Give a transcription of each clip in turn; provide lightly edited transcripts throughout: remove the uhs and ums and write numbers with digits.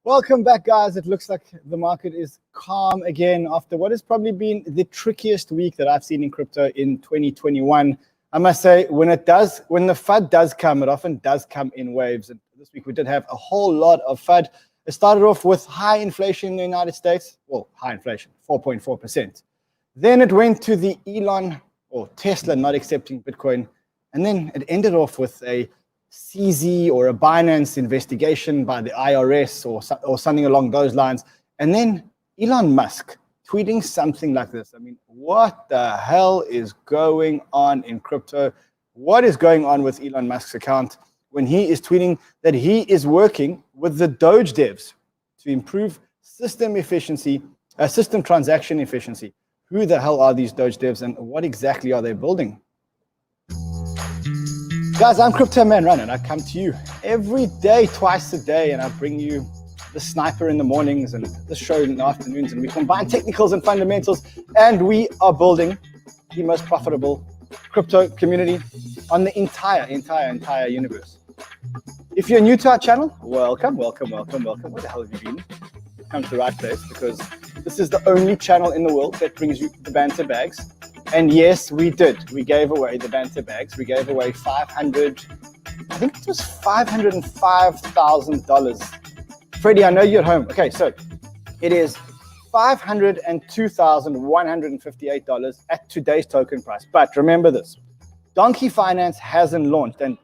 Welcome back, guys. It looks like the market is calm again after what has probably been the trickiest week that I've seen in crypto in 2021. I must say, when the FUD does come, it often does come in waves. And this week we did have a whole lot of FUD. It started off with high inflation in the United States. Well, high inflation, 4.4%. Then it went to the Elon or Tesla not accepting Bitcoin. And then it ended off with a CZ or a Binance investigation by the IRS or something along those lines. And then Elon Musk tweeting something like this. I mean, what the hell is going on in crypto? What is going on with Elon Musk's account when he is tweeting that he is working with the Doge devs to improve system efficiency, system transaction efficiency? Who the hell are these Doge devs and what exactly are they building? Guys, I'm Crypto Man Run, and I come to you every day, twice a day, and I bring you the sniper in the mornings and the show in the afternoons, and we combine technicals and fundamentals, and we are building the most profitable crypto community on the entire universe. If you're new to our channel, welcome. Where the hell have you been? Come to the right place, because this is the only channel in the world that brings you the banter bags. And yes, we did. We gave away the banter bags. We gave away $505,000. Freddie, I know you're at home. Okay, so it is $502,158 at today's token price. But remember this, Donkey Finance hasn't launched, and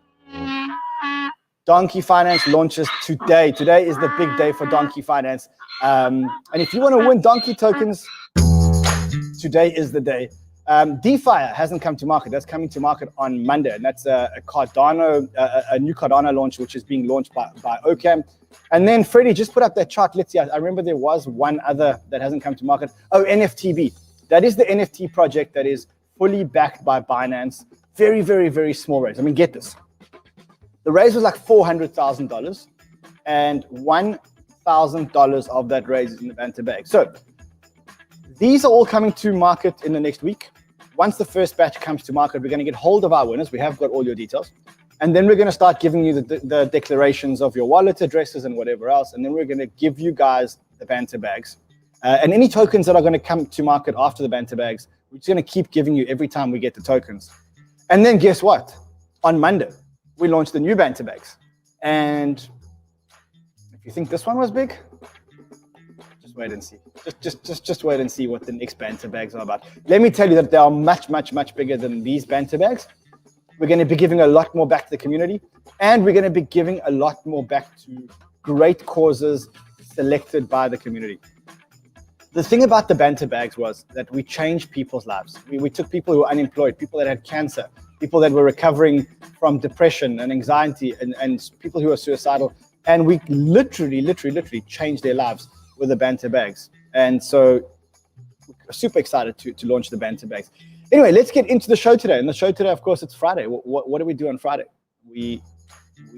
Donkey Finance launches today. Today is the big day for Donkey Finance. And if you want to win Donkey tokens, today is the day. DeFi hasn't come to market. That's coming to market on Monday, and that's a Cardano, a new Cardano launch, which is being launched by Ocam. And then Freddie, just put up that chart. Let's see. I remember there was one other that hasn't come to market. Oh, NFTB. That is the NFT project that is fully backed by Binance. Very, very, very small raise. I mean, get this. The raise was like $400,000, and $1,000 of that raise is in the banter bag. So these are all coming to market in the next week. Once the first batch comes to market, we're going to get hold of our winners. We have got all your details. And then we're going to start giving you the declarations of your wallet addresses and whatever else. And then we're going to give you guys the banter bags. And any tokens that are going to come to market after the banter bags, we're just going to keep giving you every time we get the tokens. And then guess what? On Monday, we launched the new banter bags. And if you think this one was big, just wait and see. Just wait and see what the next banter bags are about. Let me tell you that they are much, much, much bigger than these banter bags. We're going to be giving a lot more back to the community, and we're going to be giving a lot more back to great causes selected by the community. The thing about the banter bags was that we changed people's lives. We took people who were unemployed, people that had cancer, people that were recovering from depression and anxiety, and people who are suicidal, and we literally changed their lives with the banter bags. And so we're super excited to launch the banter bags. Anyway, let's get into the show today. And the show today, of course, it's Friday. What do we do on Friday? We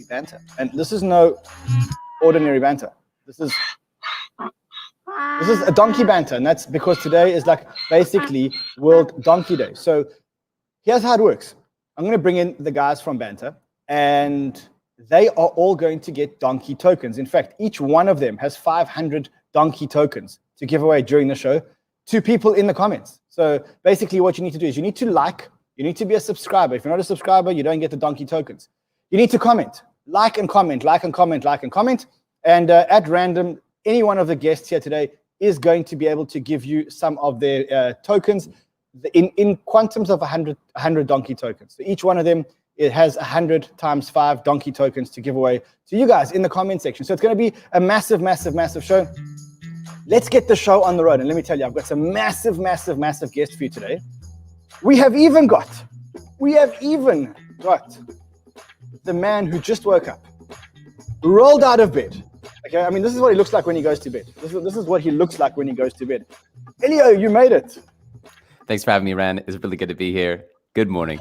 banter. And this is no ordinary banter. This is a donkey banter. And that's because today is like basically World Donkey Day. So here's how it works. I'm going to bring in the guys from Banter, and they are all going to get donkey tokens. In fact, each one of them has 500 donkey tokens to give away during the show to people in the comments. So basically what you need to do is you need to like, you need to be a subscriber. If you're not a subscriber, you don't get the donkey tokens. You need to comment, like and comment. And at random, any one of the guests here today is going to be able to give you some of their tokens in quantums of 100 donkey tokens. So each one of them, it has 100 times 5 donkey tokens to give away to you guys in the comment section. So it's going to be a massive show. Let's get the show on the road. And let me tell you, I've got some massive guests for you today. We have even got the man who just woke up, rolled out of bed. Okay, I mean, this is what he looks like when he goes to bed. This is what he looks like when he goes to bed. Elio, you made it. Thanks for having me, Ran. It's really good to be here. Good morning.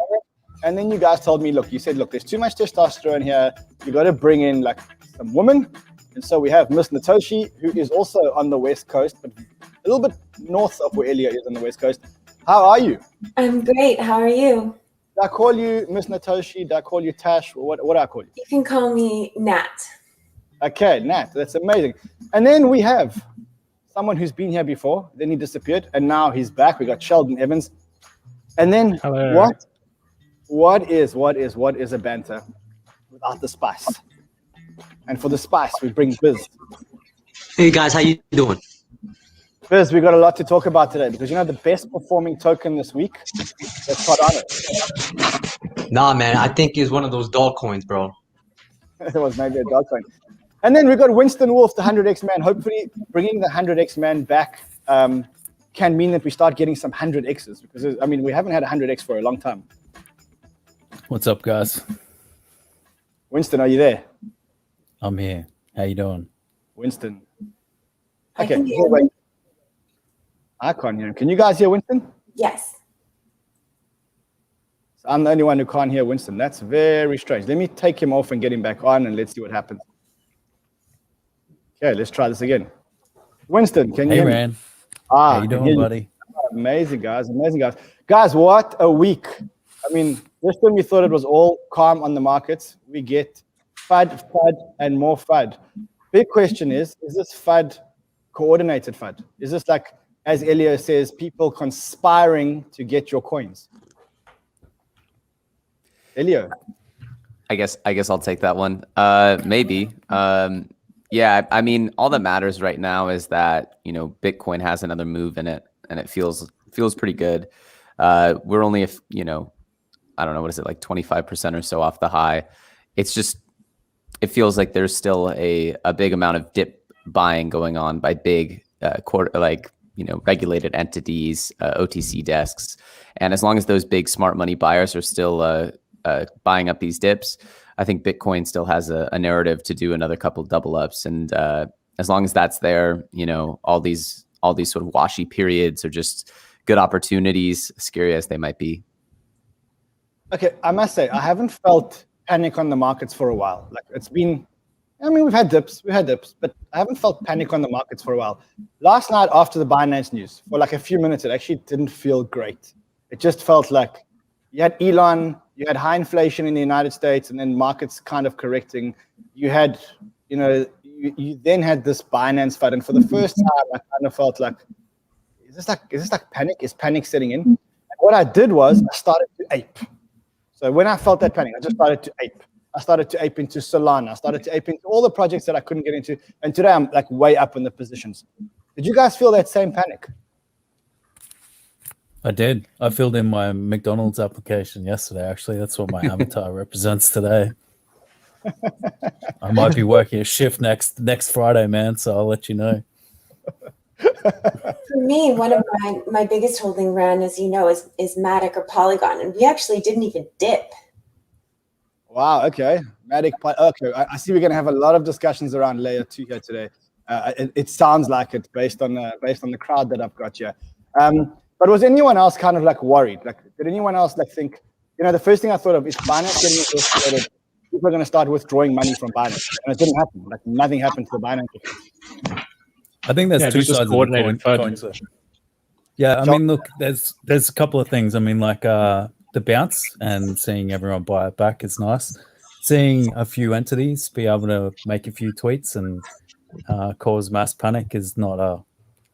And then you guys told me, look, there's too much testosterone here. You got to bring in like some women. And so we have Miss Natoshi, who is also on the West Coast, but a little bit north of where Elio is on the West Coast. How are you? I'm great. How are you? Do I call you Miss Natoshi? Do I call you Tash? What do I call you? You can call me Nat. Okay, Nat, that's amazing. And then we have someone who's been here before, then he disappeared, and now he's back. We got Sheldon Evans. And then Hello. what is a banter without the spice? And for the spice, we bring Biz. Hey guys, how you doing? Biz, we got a lot to talk about today because the best performing token this week is Cardano. Nah, man, I think it's one of those dog coins, bro. It was maybe a Dogecoin. And then we got Winston Wolf, the 100x man. Hopefully, bringing the 100x man back can mean that we start getting some 100x's because we haven't had a 100x for a long time. What's up, guys? Winston, are you there? I'm here. How you doing? Winston. I Okay. can hear Wait. him. I can't hear him. Can you guys hear Winston? Yes. I'm the only one who can't hear Winston. That's very strange. Let me take him off and get him back on, and let's see what happens. Okay, let's try this again. Winston, can you hear me? Hey, man. Ah, How you doing, buddy? Amazing, guys. Amazing, guys. Guys, what a week. Just when we thought it was all calm on the markets, we get FUD, and more FUD. Big question is this FUD coordinated FUD? Is this like, as Elio says, people conspiring to get your coins? Elio. I guess I'll take that one. Maybe. Yeah, all that matters right now is that, Bitcoin has another move in it and it feels pretty good. We're only, I don't know, what is it, like 25% or so off the high. It's just, it feels like there's still a big amount of dip buying going on by big regulated entities, OTC desks. And as long as those big smart money buyers are still buying up these dips, I think Bitcoin still has a narrative to do another couple double ups. And as long as that's there, all these sort of washy periods are just good opportunities, scary as they might be. Okay, I must say, I haven't felt panic on the markets for a while. Like it's been, we've had dips, but I haven't felt panic on the markets for a while. Last night after the Binance news, for like a few minutes, it actually didn't feel great. It just felt like you had Elon, you had high inflation in the United States, and then markets kind of correcting. You had, you then had this Binance FUD, and for the first time, I kind of felt like, is this like panic? Is panic setting in? And what I did was I started to ape. So when I felt that panic, I just started to ape. I started to ape into Solana. I started to ape into all the projects that I couldn't get into. And today I'm like way up in the positions. Did you guys feel that same panic? I did. I filled in my McDonald's application yesterday. Actually, that's what my avatar represents today. I might be working a shift next Friday, man. So I'll let you know. For me, one of my biggest holding ran, as you know, is Matic or Polygon, and we actually didn't even dip. Wow. Okay. Matic. Okay. I see we're going to have a lot of discussions around layer 2 here today. It sounds like it based on the crowd that I've got here. But was anyone else kind of like worried? Like, did anyone else like think? The first thing I thought of is Binance getting investigated. People are going to start withdrawing money from Binance, and it didn't happen. Like nothing happened to the Binance. I think there's two sides of the coin. Yeah, look, there's a couple of things. The bounce and seeing everyone buy it back is nice. Seeing a few entities be able to make a few tweets and cause mass panic is not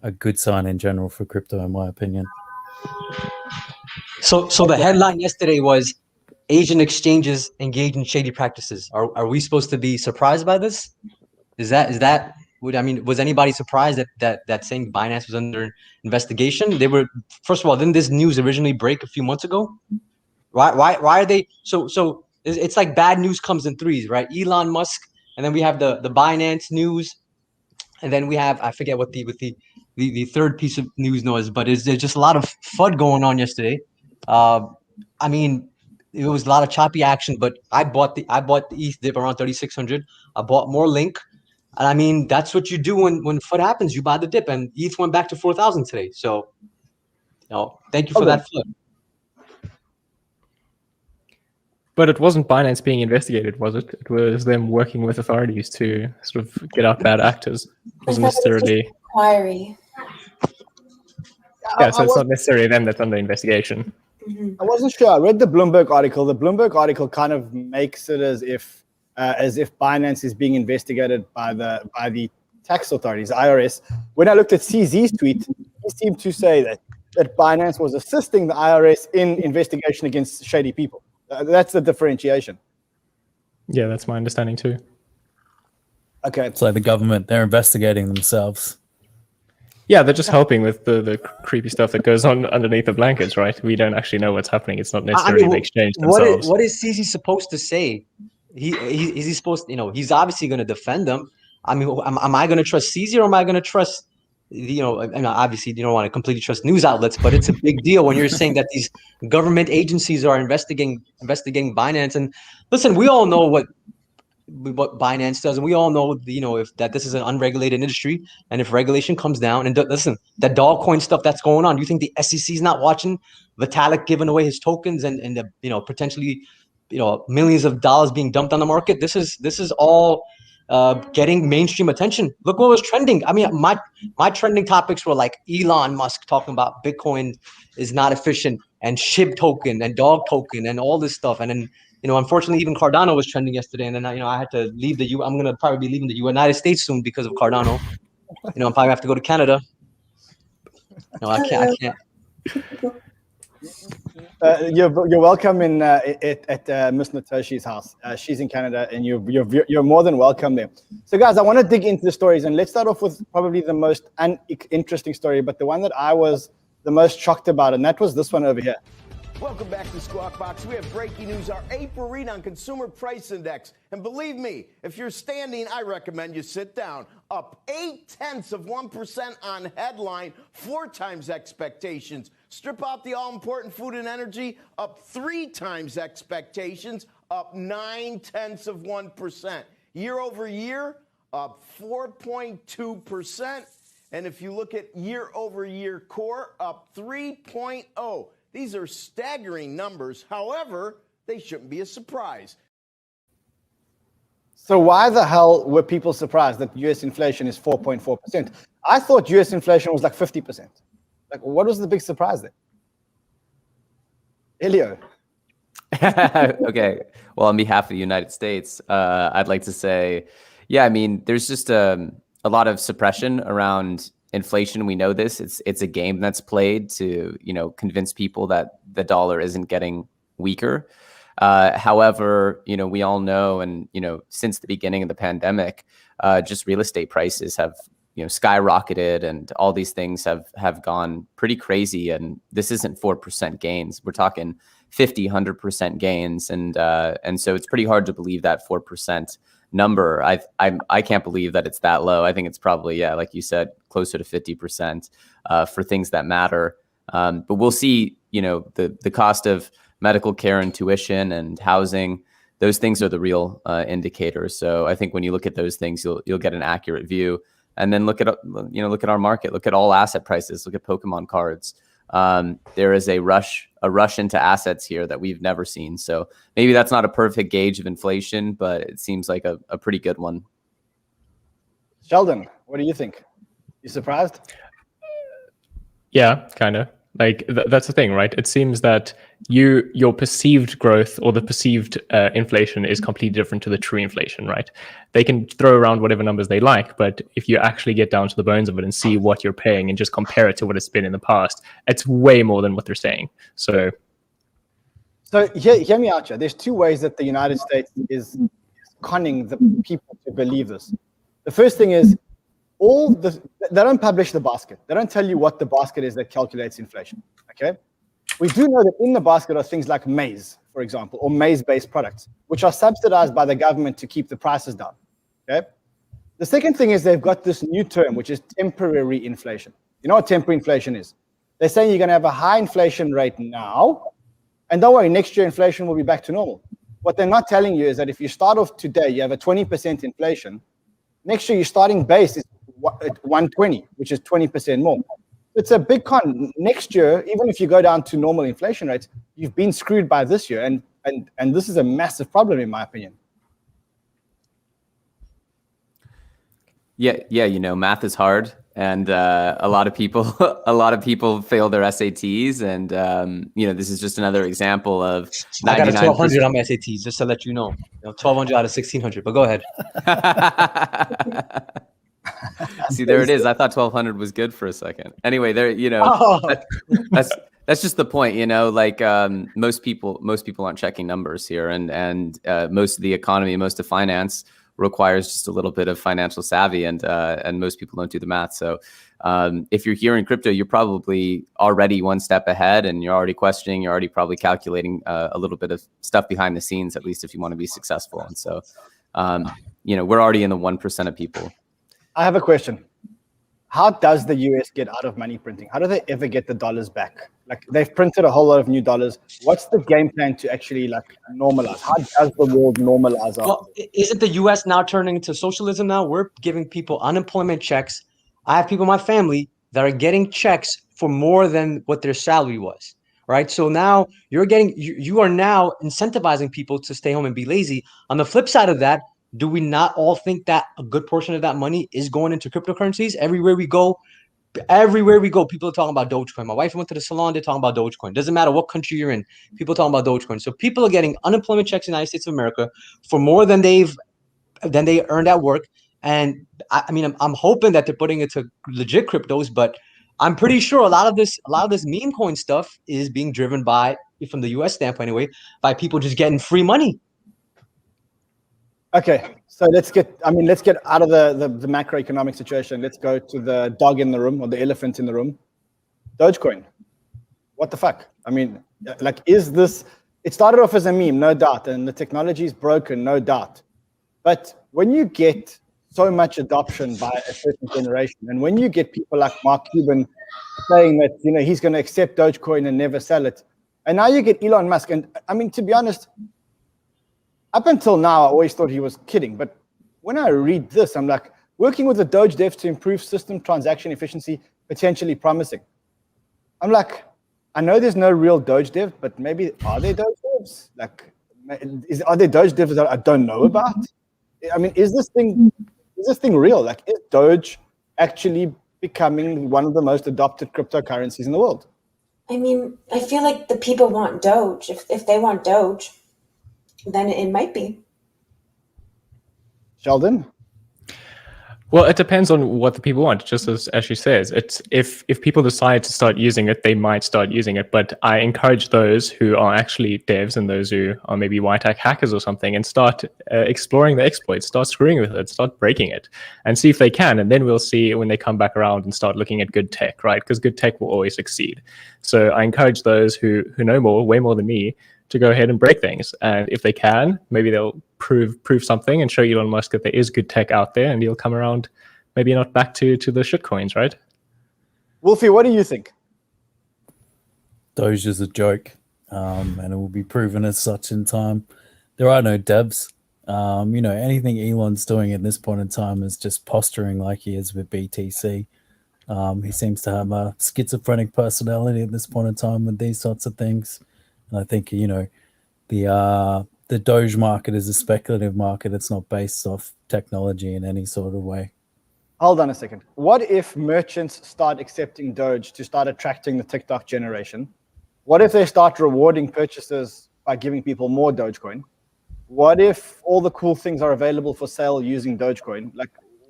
a good sign in general for crypto, in my opinion. So the headline yesterday was Asian exchanges engage in shady practices. Are we supposed to be surprised by this? Was anybody surprised that saying Binance was under investigation? They were, first of all, didn't this news originally break a few months ago? Why are they so it's like bad news comes in threes, right? Elon Musk, and then we have the Binance news, and then we have, I forget what the third piece of news was, but there's just a lot of FUD going on yesterday. It was a lot of choppy action, but I bought the ETH dip around 3,600. I bought more Link. And that's what you do when FUD happens. You buy the dip, and ETH went back to 4,000 today. So, thank you for that FUD. But it wasn't Binance being investigated, was it? It was them working with authorities to sort of get out bad actors. It wasn't necessarily inquiry. Yeah, so it's not necessarily them that's under investigation. Mm-hmm. I wasn't sure. I read the Bloomberg article. The Bloomberg article kind of makes it as if as if Binance is being investigated by the tax authorities, IRS. When I looked at CZ's tweet, he seemed to say that Binance was assisting the IRS in investigation against shady people. That's the differentiation. Yeah, that's my understanding too. Okay. It's like the government, they're investigating themselves. Yeah, they're just helping with the creepy stuff that goes on underneath the blankets, right? We don't actually know what's happening. It's not necessarily the exchange themselves. What is CZ supposed to say? Is he supposed to, he's obviously going to defend them. I mean, am I going to trust CZ or am I going to trust, obviously you don't want to completely trust news outlets, but it's a big deal when you're saying that these government agencies are investigating Binance. And listen, we all know what Binance does, and we all know, if that this is an unregulated industry, and if regulation comes down, and listen, that Dogecoin stuff that's going on, do you think the SEC is not watching Vitalik giving away his tokens and the potentially millions of dollars being dumped on the market? This is all getting mainstream attention. Look what was trending. I mean, my trending topics were like Elon Musk talking about Bitcoin is not efficient, and SHIB token and dog token and all this stuff, and then unfortunately, even Cardano was trending yesterday, and then I had to leave the I'm gonna probably be leaving the United States soon because of Cardano. I'm probably have to go to Canada. No, I can't. You're welcome at Miss Natoshi's house. She's in Canada, and you're more than welcome there. So, guys, I want to dig into the stories, and let's start off with probably the most uninteresting story, but the one that I was the most shocked about, and that was this one over here. Welcome back to Squawk Box. We have breaking news, our April read on Consumer Price Index. And believe me, if you're standing, I recommend you sit down. Up 0.8% on headline, 4 times expectations. Strip out the all-important food and energy, up 3 times expectations, up 0.9%. Year over year, up 4.2%. And if you look at year over year core, up 3.0%. These are staggering numbers. However, they shouldn't be a surprise. So why the hell were people surprised that US inflation is 4.4%? I thought US inflation was like 50%. Like, what was the big surprise there? Elio. Okay. Well, on behalf of the United States, I'd like to say, yeah, I mean, there's just a lot of suppression around inflation. We know this. It's a game that's played to convince people that the dollar isn't getting weaker. However, we all know, and since the beginning of the pandemic, just real estate prices have skyrocketed, and all these things have gone pretty crazy. And this isn't 4% gains. We're talking 50, 100% gains, and so it's pretty hard to believe that 4% number. I can't believe that it's that low. I think it's probably, yeah, like you said, closer to 50% for things that matter. But we'll see, the cost of medical care and tuition and housing, those things are the real indicators. So I think when you look at those things, you'll get an accurate view. And then look at our market, look at all asset prices, look at Pokemon cards. There is a rush into assets here that we've never seen. So maybe that's not a perfect gauge of inflation, but it seems like a pretty good one. Sheldon, what do you think? You surprised? Yeah, kind of. Like that's the thing, right? It seems that your perceived growth or the perceived inflation is completely different to the true inflation, right? They can throw around whatever numbers they like, but if you actually get down to the bones of it and see what you're paying and just compare it to what it's been in the past, it's way more than what they're saying. So hear me out here. There's 2 ways that the United States is conning the people to believe this. The first thing is they don't publish the basket. They don't tell you what the basket is that calculates inflation, okay? We do know that in the basket are things like maize, for example, or maize-based products, which are subsidized by the government to keep the prices down, okay? The second thing is they've got this new term, which is temporary inflation. You know what temporary inflation is? They're saying you're going to have a high inflation rate now, and don't worry, next year inflation will be back to normal. What they're not telling you is that if you start off today, you have a 20% inflation, next year your starting base is 120, which is 20% more. It's a big con. Next year, even if you go down to normal inflation rates, you've been screwed by this year, and this is a massive problem in my opinion. Yeah, math is hard. and a lot of people fail their SATs, and this is just another example of I got a 99%. 1200 on my SATs, just to let you know. 1200 out of 1600. But go ahead. See, there it is. I thought 1200 was good for a second. Anyway, there, that's just the point, like most people aren't checking numbers here, and most of the economy, most of finance requires just a little bit of financial savvy, and most people don't do the math. So if you're here in crypto, you're probably already one step ahead, and you're already questioning, you're already probably calculating a little bit of stuff behind the scenes, at least if you want to be successful. And so, we're already in the 1% of people. I have a question. How does the US get out of money printing? How do they ever get the dollars back? Like, they've printed a whole lot of new dollars. What's the game plan to actually normalize? How does the world normalize? Well, isn't the US now turning into socialism now? We're giving people unemployment checks. I have people in my family that are getting checks for more than what their salary was, right? So now you are now incentivizing people to stay home and be lazy. On the flip side of that, do we not all think that a good portion of that money is going into cryptocurrencies? Everywhere we go, people are talking about Dogecoin. My wife went to the salon, they're talking about Dogecoin. Doesn't matter what country you're in, people are talking about Dogecoin. So people are getting unemployment checks in the United States of America for more than they earned at work. And I'm hoping that they're putting it to legit cryptos, but I'm pretty sure a lot of this meme coin stuff is being driven by, from the US standpoint anyway, by people just getting free money. Okay, so let's get out of the macroeconomic situation. Let's go to the dog in the room, or the elephant in the room. Dogecoin. What the fuck? Is this? It started off as a meme, no doubt, and the technology is broken, no doubt. But when you get so much adoption by a certain generation, and when you get people like Mark Cuban saying that he's going to accept Dogecoin and never sell it, and now you get Elon Musk, and to be honest, up until now, I always thought he was kidding. But when I read this, I'm like, working with the Doge devs to improve system transaction efficiency, potentially promising. I'm like, I know there's no real Doge dev, but maybe are there Doge devs? Are there Doge devs that I don't know about? Is this thing real? Is Doge actually becoming one of the most adopted cryptocurrencies in the world? I feel like the people want Doge. If they want Doge, then it might be. Sheldon? Well, it depends on what the people want. Just as she says, it's if people decide to start using it, they might start using it. But I encourage those who are actually devs and those who are maybe white hat hackers or something, and start exploring the exploits, start screwing with it, start breaking it, and see if they can. And then we'll see when they come back around and start looking at good tech, right? Because good tech will always succeed. So I encourage those who know more, way more than me, to go ahead and break things. And if they can, maybe they'll prove something and show Elon Musk that there is good tech out there, and he'll come around, maybe not back to the shit coins, right? Wolfie, what do you think? Doge is a joke, and it will be proven as such in time. There are no devs. Anything Elon's doing at this point in time is just posturing like he is with BTC. He seems to have a schizophrenic personality at this point in time with these sorts of things. And I think, the Doge market is a speculative market. It's not based off technology in any sort of way. Hold on a second. What if merchants start accepting Doge to start attracting the TikTok generation? What if they start rewarding purchases by giving people more Dogecoin? What if all the cool things are available for sale using Dogecoin?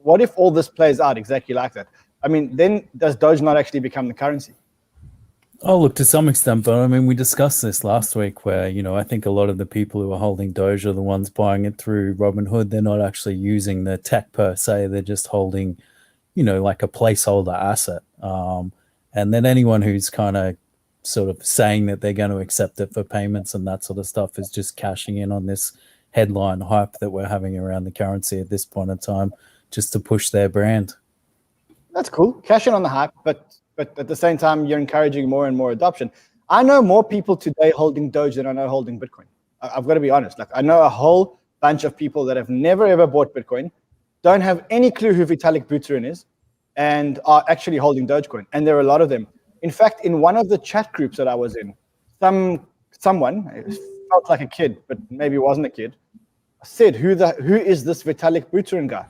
What if all this plays out exactly like that? Then does Doge not actually become the currency? Oh, look, to some extent, but we discussed this last week where, I think a lot of the people who are holding Doge are the ones buying it through Robinhood. They're not actually using the tech per se. They're just holding, like a placeholder asset. And then anyone who's kind of sort of saying that they're going to accept it for payments and that sort of stuff is just cashing in on this headline hype that we're having around the currency at this point in time, just to push their brand. That's cool. Cash in on the hype, but at the same time, you're encouraging more and more adoption. I know more people today holding Doge than I know holding Bitcoin. I've got to be honest. I know a whole bunch of people that have never, ever bought Bitcoin, don't have any clue who Vitalik Buterin is, and are actually holding Dogecoin. And there are a lot of them. In fact, in one of the chat groups that I was in, someone, it felt like a kid, but maybe it wasn't a kid, said, who is this Vitalik Buterin guy?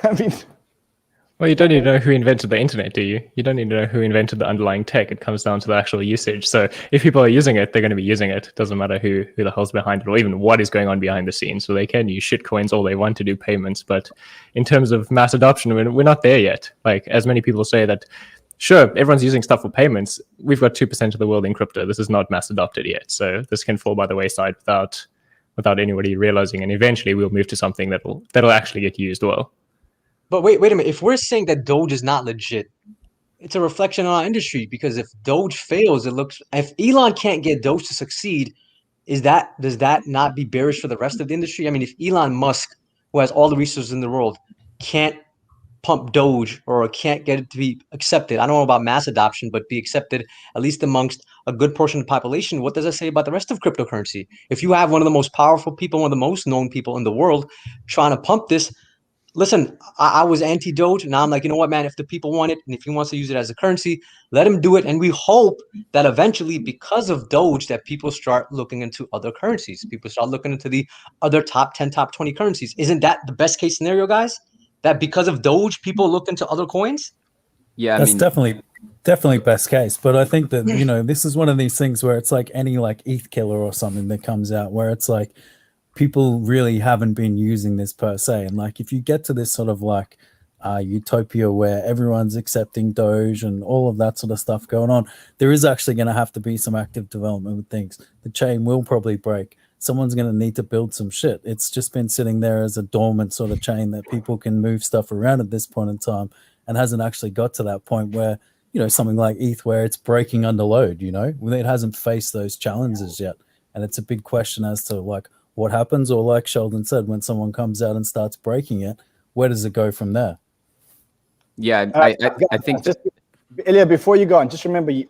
I mean, Well, you don't need to know who invented the internet, do you? You don't need to know who invented the underlying tech. It comes down to the actual usage. So if people are using it, they're going to be using it. It doesn't matter who the hell's behind it or even what is going on behind the scenes. So they can use shitcoins all they want to do payments. But in terms of mass adoption, we're not there yet. Like, as many people say that, sure, everyone's using stuff for payments. We've got 2% of the world in crypto. This is not mass adopted yet. So this can fall by the wayside without anybody realizing. And eventually we'll move to something that'll actually get used well. But wait a minute. If we're saying that Doge is not legit, it's a reflection on our industry, because if Doge fails, if Elon can't get Doge to succeed, does that not be bearish for the rest of the industry? I mean, if Elon Musk, who has all the resources in the world, can't pump Doge or can't get it to be accepted, I don't know about mass adoption, but be accepted at least amongst a good portion of the population, what does that say about the rest of cryptocurrency? If you have one of the most powerful people, one of the most known people in the world trying to pump this, listen, I was anti-Doge. Now I'm like, you know what, man, if the people want it and if he wants to use it as a currency, let him do it. And we hope that eventually, because of Doge, that people start looking into other currencies. People start looking into the other top 10, top 20 currencies. Isn't that the best case scenario, guys? That because of Doge, people look into other coins? Yeah, that's definitely best case. But I think that, you know, this is one of these things where it's like any like ETH killer or something that comes out where it's like, people really haven't been using this per se. And like, if you get to this sort of like utopia where everyone's accepting Doge and all of that sort of stuff going on, there is actually going to have to be some active development with things. The chain will probably break. Someone's going to need to build some shit. It's just been sitting there as a dormant sort of chain that people can move stuff around at this point in time, and hasn't actually got to that point where, you know, something like ETH where it's breaking under load, you know, it hasn't faced those challenges yet. And it's a big question as to like, what happens, or like Sheldon said, when someone comes out and starts breaking it, where does it go from there? Yeah, I think just Ilya, before you go on, just remember you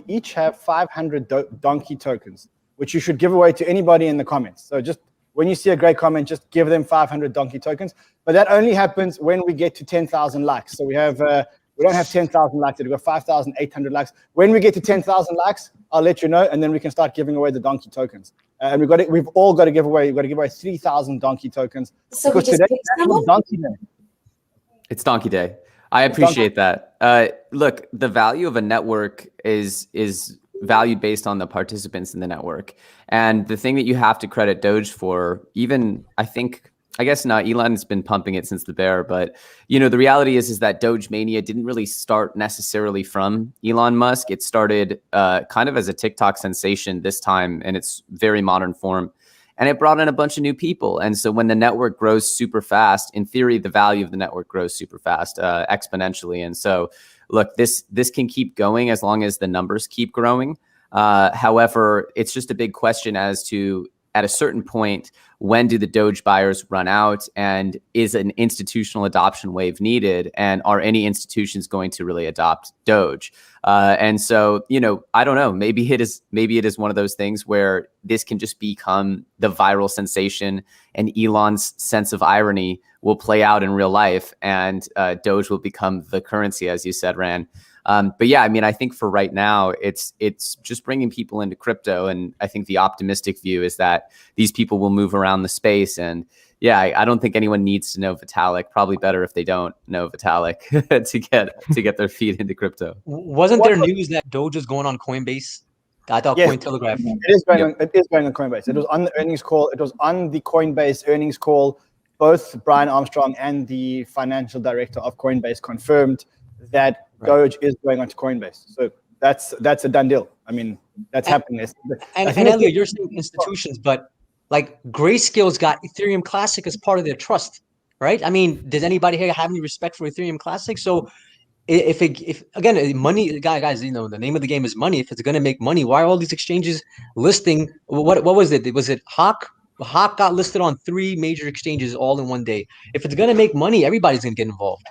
each have 500 donkey tokens, which you should give away to anybody in the comments. So just when you see a great comment, just give them 500 donkey tokens. But that only happens when we get to 10,000 likes. So we don't have 10,000 likes. We've got 5,800 likes. When we get to 10,000 likes, I'll let you know, and then we can start giving away the donkey tokens. And we've all got to give away. We've got to give away 3,000 donkey tokens. So we just pick someone? Donkey Day. It's Donkey Day. I appreciate that. Look, the value of a network is valued based on the participants in the network. And the thing that you have to credit Doge for, even I guess not, Elon's been pumping it since the bear, but you know, the reality is that Doge mania didn't really start necessarily from Elon Musk. It started kind of as a TikTok sensation this time in its very modern form. And it brought in a bunch of new people. And so when the network grows super fast, in theory, the value of the network grows super fast, exponentially. And so look, this can keep going as long as the numbers keep growing. However, it's just a big question as to, at a certain point, when do the Doge buyers run out, and is an institutional adoption wave needed? And are any institutions going to really adopt Doge? And so, you know, I don't know, maybe it is one of those things where this can just become the viral sensation, and Elon's sense of irony will play out in real life, and Doge will become the currency, as you said, Ran. But yeah, I mean, I think for right now, it's just bringing people into crypto. And I think the optimistic view is that these people will move around the space. And yeah, I don't think anyone needs to know Vitalik. Probably better if they don't know Vitalik to get their feet into crypto. Wasn't there news that Doge is going on Coinbase? I thought Yes, Cointelegraph. It is going on Coinbase. It was on the earnings call. It was on the Coinbase earnings call. Both Brian Armstrong and the financial director of Coinbase confirmed that Doge is going onto Coinbase. So that's a done deal. I mean, that's happening. And Elliot, you're saying institutions, but like Grayscale's got Ethereum Classic as part of their trust, right? I mean, does anybody here have any respect for Ethereum Classic? So if again, money, guys, you know, the name of the game is money. If it's going to make money, why are all these exchanges listing? What was it? Was it Hawk? Hawk got listed on 3 major exchanges all in one day. If it's going to make money, everybody's going to get involved.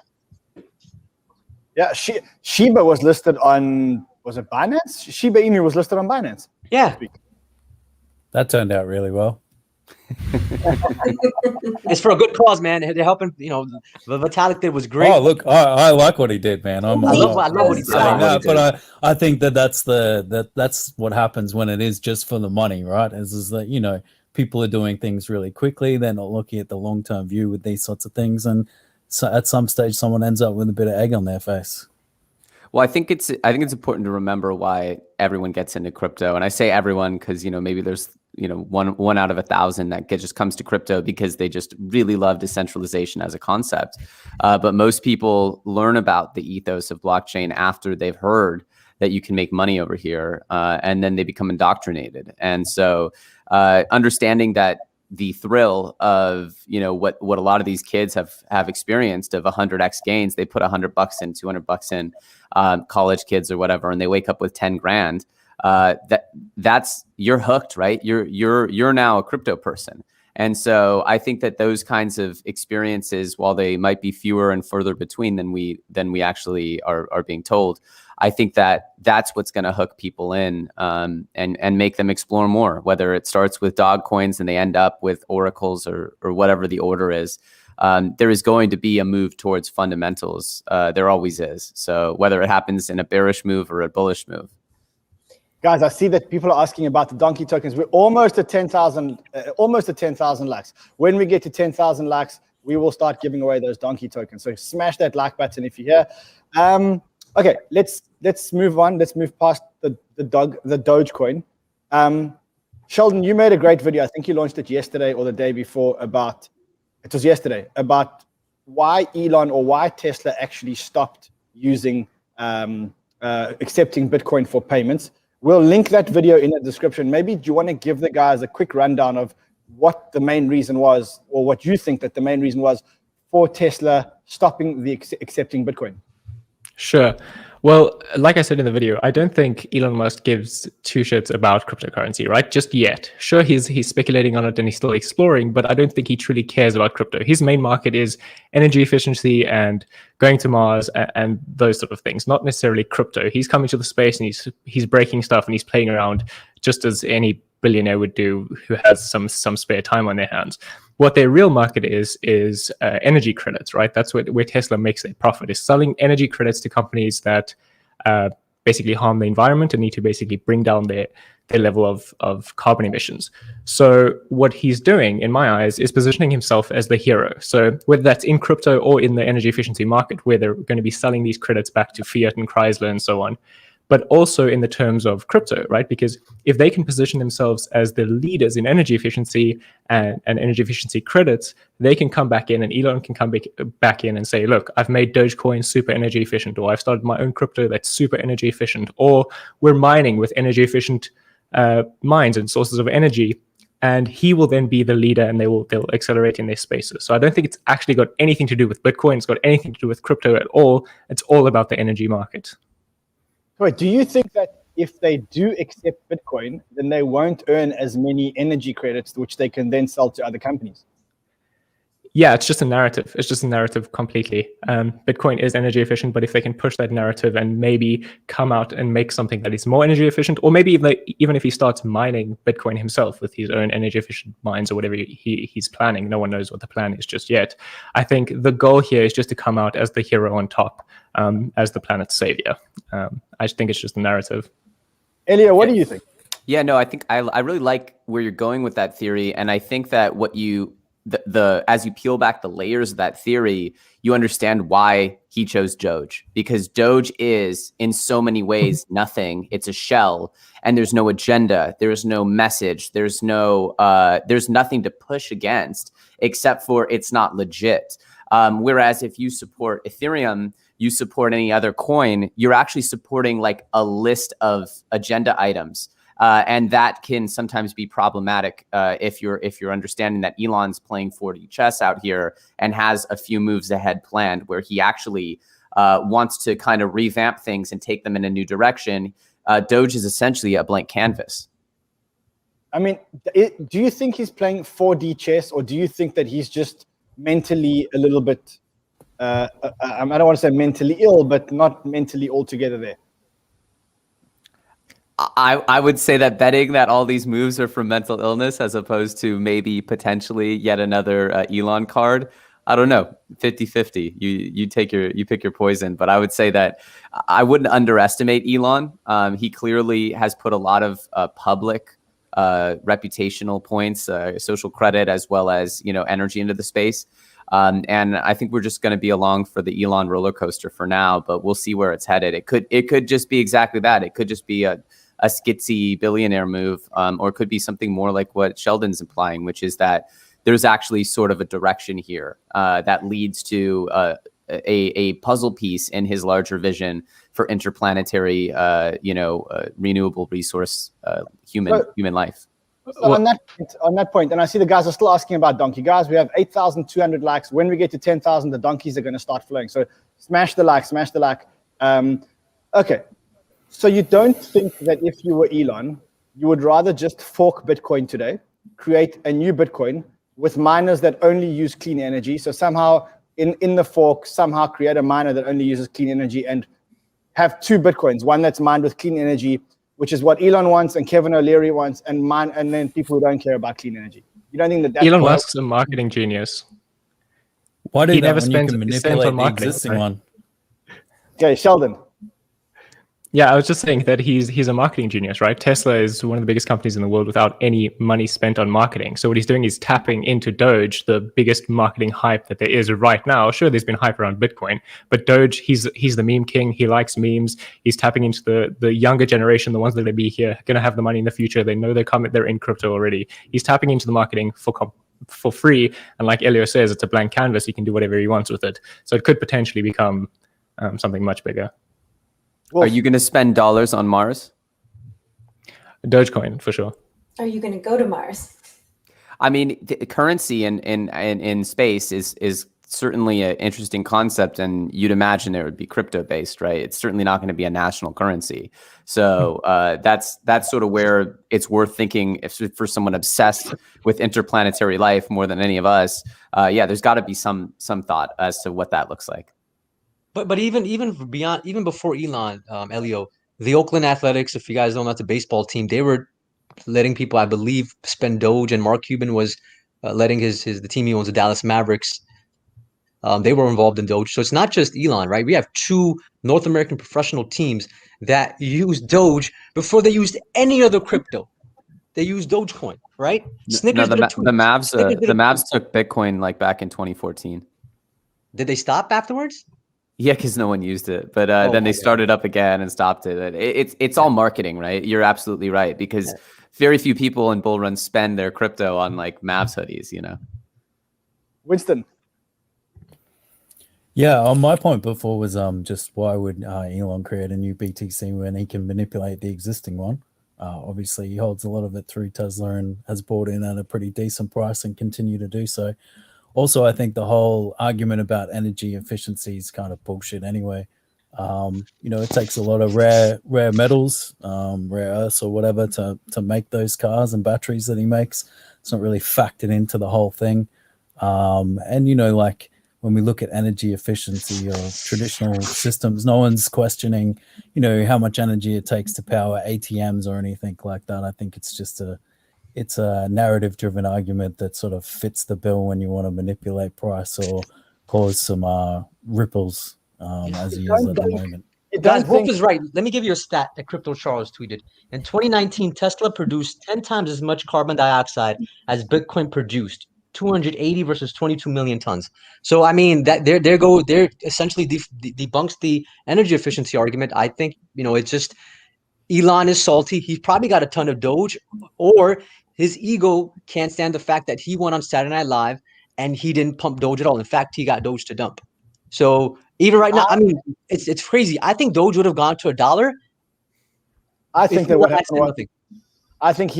Yeah, Shiba was listed on, was it Binance? Shiba Inu was listed on Binance. Yeah. That turned out really well. It's for a good cause, man. They're helping, you know, the Vitalik did was great. Oh, look, I like what he did, man. I love what he did. But I think that's what happens when it is just for the money, right? Is that, you know, people are doing things really quickly. They're not looking at the long-term view with these sorts of things. And at some stage someone ends up with a bit of egg on their face. Well, I think it's important to remember why everyone gets into crypto, and I say everyone because maybe there's one out of 1,000 that just comes to crypto because they just really love decentralization as a concept. But most people learn about the ethos of blockchain after they've heard that you can make money over here, and then they become indoctrinated. And so, understanding that the thrill of what a lot of these kids have experienced of 100x gains, they put $100 in, $200 in, college kids or whatever, and they wake up with 10 grand. That's you're hooked, right? You're now a crypto person. And so I think that those kinds of experiences, while they might be fewer and further between than we actually are being told, I think that that's what's going to hook people in, and make them explore more, whether it starts with Dogecoins and they end up with oracles or whatever the order is. There is going to be a move towards fundamentals. There always is. So whether it happens in a bearish move or a bullish move. Guys, I see that people are asking about the donkey tokens. We're almost at 10,000 likes. When we get to 10,000 likes, we will start giving away those donkey tokens. So smash that like button if you're here. Okay, let's move on. Let's move past the Dogecoin. Sheldon, you made a great video. I think you launched it yesterday or the day before about why Elon or why Tesla actually stopped using accepting Bitcoin for payments. We'll link that video in the description. Maybe do you want to give the guys a quick rundown of what the main reason was, or what you think that the main reason was for Tesla stopping the accepting Bitcoin? Sure. Well, like I said in the video, I don't think Elon Musk gives two shits about cryptocurrency, right? Just yet. Sure, he's speculating on it and he's still exploring, but I don't think he truly cares about crypto. His main market is energy efficiency and going to Mars and those sort of things, not necessarily crypto. He's coming to the space and he's breaking stuff and he's playing around just as any billionaire would do who has some spare time on their hands. What their real market is energy credits, right? That's where Tesla makes their profit, is selling energy credits to companies that basically harm the environment and need to basically bring down their level of carbon emissions. So what he's doing, in my eyes, is positioning himself as the hero. So whether that's in crypto or in the energy efficiency market, where they're going to be selling these credits back to Fiat and Chrysler and so on, but also in the terms of crypto, right? Because if they can position themselves as the leaders in energy efficiency and energy efficiency credits, they can come back in, and Elon can come back in and say, look, I've made Dogecoin super energy efficient, or I've started my own crypto that's super energy efficient, or we're mining with energy efficient mines and sources of energy. And he will then be the leader, and they'll accelerate in their spaces. So I don't think it's actually got anything to do with Bitcoin. It's got anything to do with crypto at all. It's all about the energy market. Wait, do you think that if they do accept Bitcoin, then they won't earn as many energy credits, which they can then sell to other companies? Yeah, it's just a narrative. It's just a narrative completely. Bitcoin is energy efficient, but if they can push that narrative and maybe come out and make something that is more energy efficient, or maybe even if he starts mining Bitcoin himself with his own energy efficient mines or whatever he's planning, no one knows what the plan is just yet. I think the goal here is just to come out as the hero on top, as the planet's savior. I think it's just a narrative. Elia, what do you think? Yeah, no, I think I really like where you're going with that theory, and I think that what you as you peel back the layers of that theory, you understand why he chose Doge, because Doge is in so many ways nothing. It's a shell, and there's no agenda, there's no message, there's nothing to push against except for it's not legit. Whereas if you support Ethereum, you support any other coin, you're actually supporting like a list of agenda items. And that can sometimes be problematic if you're understanding that Elon's playing 4D chess out here and has a few moves ahead planned, where he actually wants to kind of revamp things and take them in a new direction. Doge is essentially a blank canvas. I mean, do you think he's playing 4D chess, or do you think that he's just mentally a little bit, I don't want to say mentally ill, but not mentally altogether there? I would say that betting that all these moves are from mental illness as opposed to maybe potentially yet another Elon card. I don't know, 50-50. You pick your poison, but I would say that I wouldn't underestimate Elon. He clearly has put a lot of public reputational points, social credit, as well as energy into the space. And I think we're just going to be along for the Elon roller coaster for now, but we'll see where it's headed. It could just be exactly that. It could just be a skitsy billionaire move, or it could be something more like what Sheldon's implying, which is that there's actually sort of a direction here that leads to a puzzle piece in his larger vision for interplanetary, renewable resource human life. So on that point, and I see the guys are still asking about Donkey. Guys, we have 8,200 likes. When we get to 10,000, the donkeys are going to start flowing. So smash the like. Okay. So you don't think that if you were Elon, you would rather just fork Bitcoin today, create a new Bitcoin with miners that only use clean energy. So somehow in the fork, somehow create a miner that only uses clean energy and have two Bitcoins, one that's mined with clean energy, which is what Elon wants and Kevin O'Leary wants, and then people who don't care about clean energy. You don't think that Elon Musk's a marketing genius. Why do He you never when you spends can a cent manipulate on the marketing, existing right? one? Okay, Sheldon. Yeah, I was just saying that he's a marketing genius, right? Tesla is one of the biggest companies in the world without any money spent on marketing. So what he's doing is tapping into Doge, the biggest marketing hype that there is right now. Sure, there's been hype around Bitcoin, but Doge, he's the meme king. He likes memes. He's tapping into the younger generation, the ones that are going to be here, going to have the money in the future. They know they're in crypto already. He's tapping into the marketing for free. And like Elio says, it's a blank canvas. He can do whatever he wants with it. So it could potentially become something much bigger. Are you going to spend dollars on Mars? Dogecoin, for sure. Are you going to go to Mars? I mean, the currency in space is certainly an interesting concept, and you'd imagine it would be crypto based, right? It's certainly not going to be a national currency. So that's sort of where it's worth thinking if for someone obsessed with interplanetary life more than any of us. There's got to be some thought as to what that looks like. But even beyond, even before Elon, Elio, the Oakland Athletics, if you guys don't know, that's a baseball team. They were letting people, I believe, spend Doge, and Mark Cuban was letting the team he owns, the Dallas Mavericks. They were involved in Doge. So it's not just Elon, right? We have two North American professional teams that use Doge before they used any other crypto. They used Dogecoin, right? Snickers the Mavs took Bitcoin like back in 2014. Did they stop afterwards? Yeah, because no one used it, but then they started up again and stopped it. It's all marketing, right? You're absolutely right, because very few people in bull runs spend their crypto on like Mavs hoodies, Winston. Yeah, my point before was just why would Elon create a new BTC when he can manipulate the existing one? Obviously, he holds a lot of it through Tesla and has bought in at a pretty decent price and continue to do so. Also, I think the whole argument about energy efficiency is kind of bullshit anyway. It takes a lot of rare metals, rare earths or whatever to make those cars and batteries that he makes. It's not really factored into the whole thing. Like when we look at energy efficiency of traditional systems, no one's questioning, how much energy it takes to power ATMs or anything like that. I think it's just it's a narrative-driven argument that sort of fits the bill when you want to manipulate price or cause some ripples as he is at the moment. Guys, Wolf is right. Let me give you a stat that Crypto Charles tweeted. In 2019, Tesla produced 10 times as much carbon dioxide as Bitcoin produced, 280 versus 22 million tons. So, I mean, that there essentially debunks the energy efficiency argument. I think, it's just Elon is salty. He's probably got a ton of Doge, or his ego can't stand the fact that he went on Saturday Night Live and he didn't pump Doge at all. In fact, he got Doge to dump. So even right now, I mean, it's crazy. I think Doge would have gone to $1. I think that what happened was, I think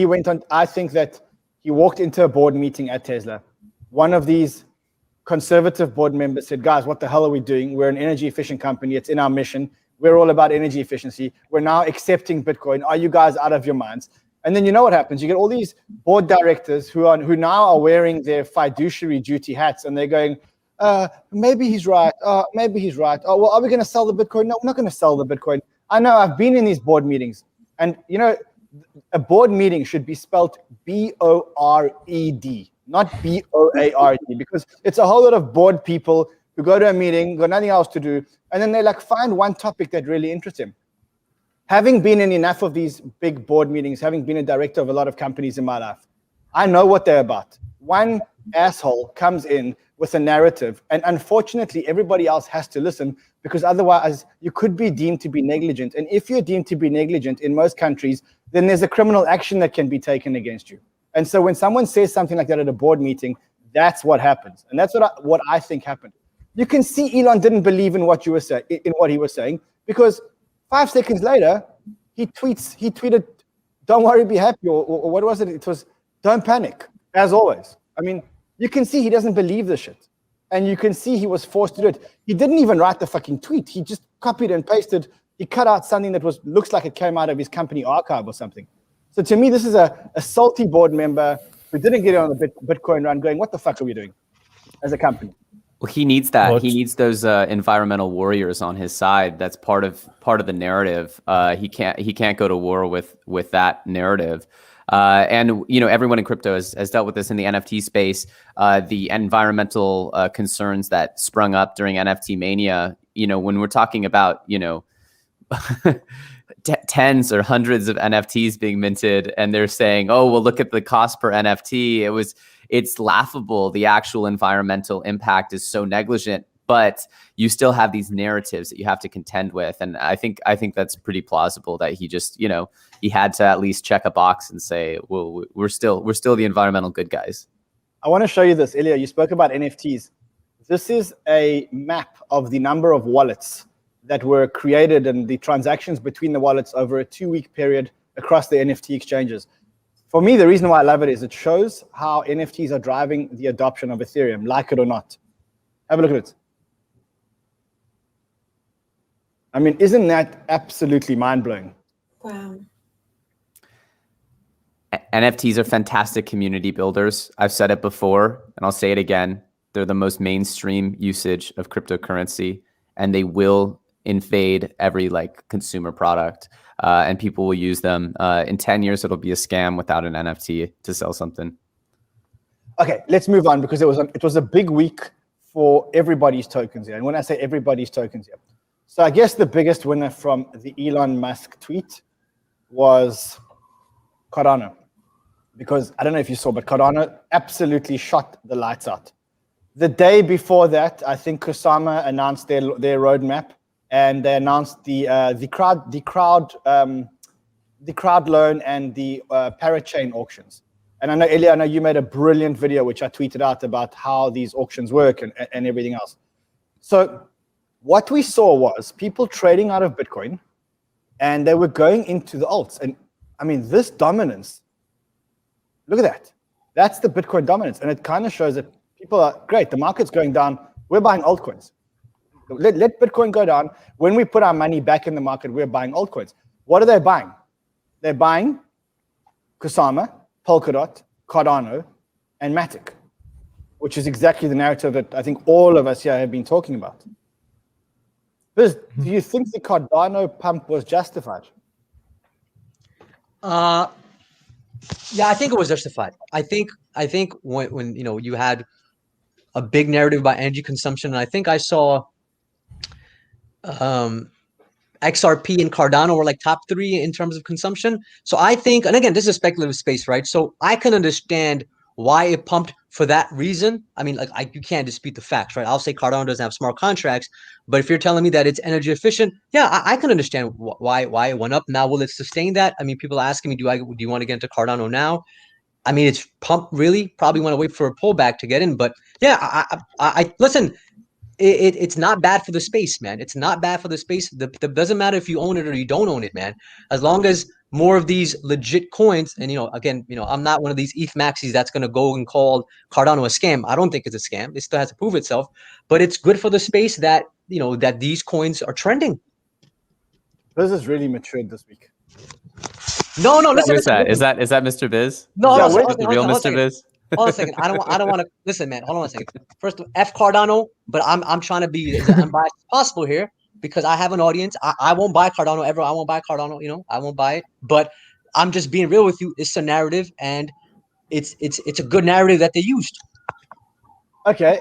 that he walked into a board meeting at Tesla. One of these conservative board members said, guys, what the hell are we doing? We're an energy efficient company. It's in our mission. We're all about energy efficiency. We're now accepting Bitcoin. Are you guys out of your minds? And then you know what happens? You get all these board directors who now are wearing their fiduciary duty hats, and they're going, maybe he's right. Maybe he's right. Oh, well, are we going to sell the Bitcoin? No, we're not going to sell the Bitcoin. I know, I've been in these board meetings, and a board meeting should be spelled BORED, not BOARD, because it's a whole lot of bored people who go to a meeting, got nothing else to do, and then they find one topic that really interests him. Having been in enough of these big board meetings, having been a director of a lot of companies in my life, I know what they're about. One asshole comes in with a narrative. And unfortunately, everybody else has to listen, because otherwise you could be deemed to be negligent. And if you're deemed to be negligent in most countries, then there's a criminal action that can be taken against you. And so when someone says something like that at a board meeting, that's what happens. And that's what I think happened. You can see Elon didn't believe in what he was saying, because 5 seconds later, he tweeted, "Don't worry, be happy," or what was it? It was, "Don't panic," as always. I mean, you can see he doesn't believe this shit. And you can see he was forced to do it. He didn't even write the fucking tweet. He just copied and pasted. He cut out something that looks like it came out of his company archive or something. So to me, this is a salty board member who didn't get on the Bitcoin run going, what the fuck are we doing as a company? Well, he needs that. He needs those environmental warriors on his side. That's part of the narrative. He can't go to war with that narrative. And everyone in crypto has dealt with this in the NFT space. The environmental concerns that sprung up during NFT mania. When we're talking about tens or hundreds of NFTs being minted, and they're saying, "Oh, well, look at the cost per NFT." It's laughable. The actual environmental impact is so negligent, but you still have these narratives that you have to contend with. And I think that's pretty plausible that he just, he had to at least check a box and say, well, we're still the environmental good guys. I want to show you this. Ilya, you spoke about NFTs. This is a map of the number of wallets that were created and the transactions between the wallets over a 2-week period across the NFT exchanges. For me, the reason why I love it is it shows how NFTs are driving the adoption of Ethereum, like it or not. Have a look at it. I mean, isn't that absolutely mind-blowing? Wow. NFTs are fantastic community builders. I've said it before, and I'll say it again. They're the most mainstream usage of cryptocurrency, and they will invade every consumer product. And people will use them. In 10 years, it'll be a scam without an NFT to sell something. Okay, let's move on, because it was a big week for everybody's tokens here. And when I say everybody's tokens here, so I guess the biggest winner from the Elon Musk tweet was Cardano. Because I don't know if you saw, but Cardano absolutely shot the lights out. The day before that, I think Kusama announced their roadmap. And they announced the crowd loan and the parachain auctions. And I know, Ilya, you made a brilliant video, which I tweeted out, about how these auctions work and everything else. So what we saw was people trading out of Bitcoin, and they were going into the alts. And I mean, this dominance, look at that. That's the Bitcoin dominance. And it kind of shows that people are, great, the market's going down, we're buying altcoins. Let Bitcoin go down. When we put our money back in the market, we're buying altcoins. What are they buying? They're buying Kusama, Polkadot, Cardano, and Matic, which is exactly the narrative that I think all of us here have been talking about. Biz, do you think the Cardano pump was justified? Yeah, I think it was justified. I think when you had a big narrative about energy consumption, and I think I saw XRP and Cardano were top 3 in terms of consumption. So I think, and again, this is a speculative space, right? So I can understand why it pumped for that reason. I mean, you can't dispute the facts, right? I'll say Cardano doesn't have smart contracts, but if you're telling me that it's energy efficient, yeah, I can understand why it went up. Now, will it sustain that? I mean, people are asking me, do you want to get into Cardano now? I mean, it's pumped really. Probably want to wait for a pullback to get in, but yeah, I listen. It's not bad for the space, man. It's not bad for the space. It doesn't matter if you own it or you don't own it, man. As long as more of these legit coins, and again, I'm not one of these ETH maxis that's gonna go and call Cardano a scam. I don't think it's a scam. It still has to prove itself, but it's good for the space that that these coins are trending. This is really matured this week. No, listen. Is that Mr. Biz? No, is that the real Mr. Biz? Hold on a second. I don't want to listen, man. Hold on a second. First, F Cardano, but I'm trying to be as unbiased as possible here because I have an audience. I won't buy Cardano ever. I won't buy Cardano. I won't buy it. But I'm just being real with you. It's a narrative, and it's a good narrative that they used. Okay,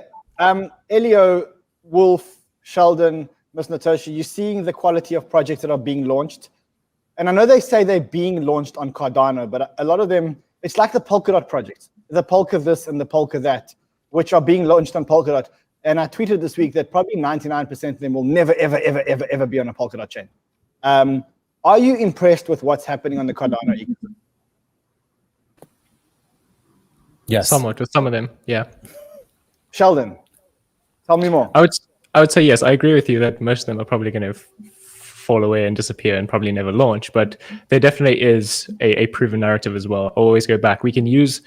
Elio, Wolf, Sheldon, Ms. Natasha, you're seeing the quality of projects that are being launched, and I know they say they're being launched on Cardano, but a lot of them, it's like the Polkadot projects. The Polka this and the Polka that. which are being launched on Polkadot. And I tweeted this week that probably 99% of them will never, ever, ever, ever, ever be on a Polkadot chain. Are you impressed with what's happening on the Cardano ecosystem? Yes. Somewhat with some of them, yeah. Sheldon, tell me more. I would say yes. I agree with you that most of them are probably going to fall away and disappear and probably never launch. But there definitely is a proven narrative as well. Always go back. We can use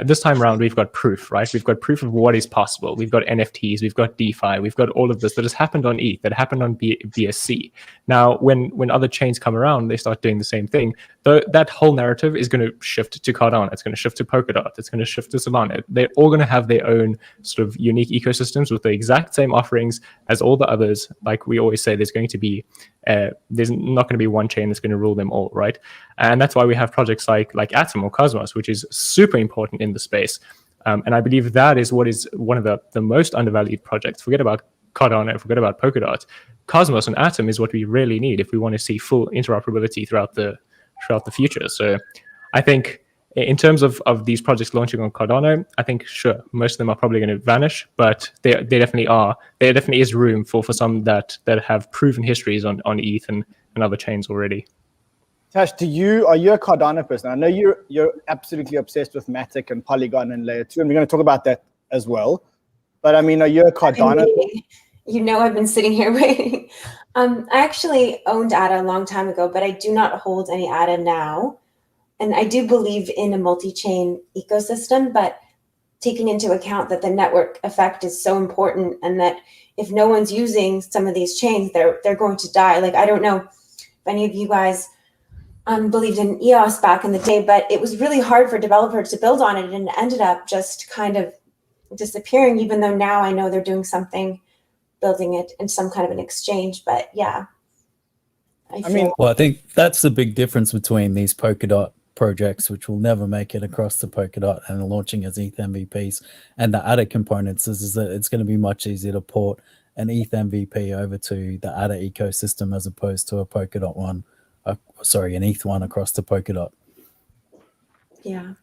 this time around. We've got proof, right? We've got proof of what is possible. We've got NFTs. We've got DeFi. We've got all of this that has happened on ETH, that happened on BSC. Now, when other chains come around, they start doing the same thing. That whole narrative is going to shift to Cardano. It's going to shift to Polkadot. It's going to shift to Solana. They're all going to have their own sort of unique ecosystems with the exact same offerings as all the others. Like we always say, there's not going to be one chain that's going to rule them all, right? And that's why we have projects like Atom or Cosmos, which is super important in the space. And I believe that is what is one of the most undervalued projects. Forget about Cardano, forget about Polkadot. Cosmos and Atom is what we really need if we want to see full interoperability throughout the future. So I think in terms of these projects launching on Cardano, I think, sure, most of them are probably going to vanish, but there definitely are. There definitely is room for some that have proven histories on ETH and other chains already. Tash, are you a Cardano person? I know you're absolutely obsessed with Matic and Polygon and Layer 2, and we're going to talk about that as well. But I mean, are you a Cardano? You know, I've been sitting here waiting. I actually owned ADA a long time ago, but I do not hold any ADA now. And I do believe in a multi-chain ecosystem, but taking into account that the network effect is so important and that if no one's using some of these chains, they're going to die. Like, I don't know if any of you guys believed in EOS back in the day, but it was really hard for developers to build on it, and it ended up just kind of disappearing, even though now I know they're doing something, building it in some kind of an exchange. But yeah, I think that's the big difference between these Polkadot projects, which will never make it across the Polkadot and launching as ETH MVPs, and the ADA components is that it's going to be much easier to port an ETH MVP over to the ADA ecosystem as opposed to a Polkadot one, an ETH one across the Polkadot. Yeah.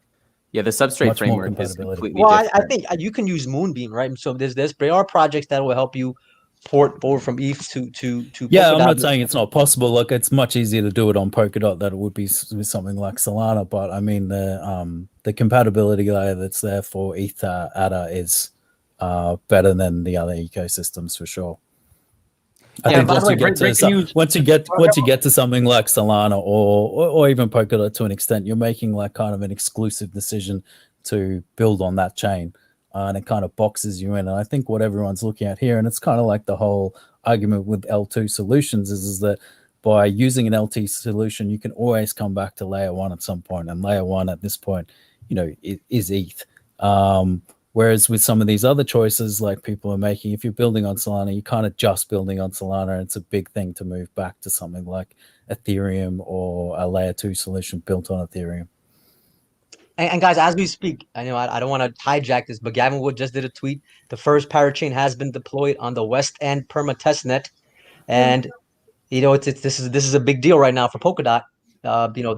Yeah, the substrate Much more framework is compatibility. completely Well, different. I think you can use Moonbeam, right? So there are projects that will help you port over from ETH to Yeah, I'm Polkadot. not saying it's not possible. Look, it's much easier to do it on Polkadot than it would be with something like Solana. But I mean, the compatibility layer that's there for ETH ADA is better than the other ecosystems for sure. I think once you get to something like Solana or even Polkadot to an extent, you're making like kind of an exclusive decision to build on that chain. And it kind of boxes you in. And I think what everyone's looking at here, and it's kind of like the whole argument with L2 solutions, is that by using an LT solution, you can always come back to layer one at some point. And layer one at this point, is ETH. Whereas with some of these other choices like people are making, if you're building on Solana, you're kind of just building on Solana. And it's a big thing to move back to something like Ethereum or a layer 2 solution built on Ethereum. And guys, as we speak, I know I don't want to hijack this, but Gavin Wood just did a tweet. The first parachain has been deployed on the West End Perma testnet, and this is a big deal right now for Polkadot.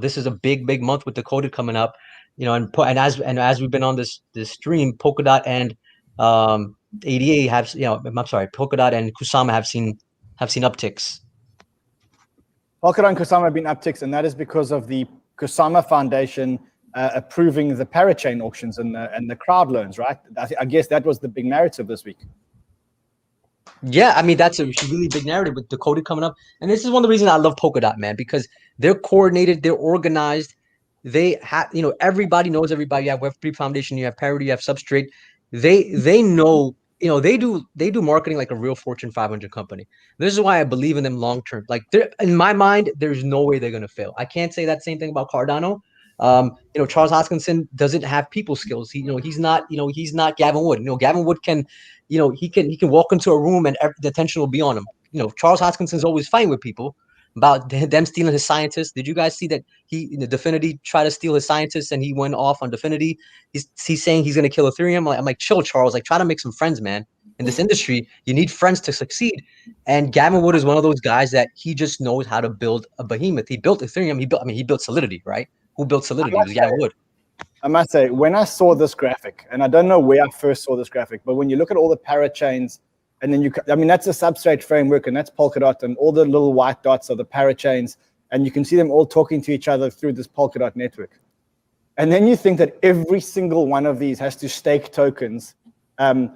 This is a big month with the coded coming up. And as we've been on this stream, Polkadot and ADA have Polkadot and Kusama have seen upticks. Polkadot and Kusama have been upticks, and that is because of the Kusama Foundation approving the parachain auctions and the crowd loans, right? I guess that was the big narrative this week. Yeah, I mean, that's a really big narrative with the coded coming up. And this is one of the reasons I love Polkadot, man, because they're coordinated, they're organized. They have, everybody knows everybody. You have Web3 Foundation, you have Parity, you have Substrate. They know, they do marketing like a real Fortune 500 company. This is why I believe in them long term. Like, in my mind, there's no way they're gonna fail. I can't say that same thing about Cardano. Charles Hoskinson doesn't have people skills. He's not Gavin Wood. Gavin Wood can, he can walk into a room and the attention will be on him. Charles Hoskinson's always fighting with people about them stealing his scientists. Did you guys see that Dyfn tried to steal his scientists and he went off on Dyfn? He's saying he's going to kill Ethereum. I'm like, chill, Charles. Like, try to make some friends, man. In this industry, you need friends to succeed. And Gavin Wood is one of those guys that he just knows how to build a behemoth. He built Ethereum. He built Solidity, right? Who built Solidity? It was Gavin Wood. I must say, when I saw this graphic, and I don't know where I first saw this graphic, but when you look at all the parachains, and then that's a substrate framework, and that's Polkadot, and all the little white dots are the parachains, and you can see them all talking to each other through this Polkadot network. And then you think that every single one of these has to stake tokens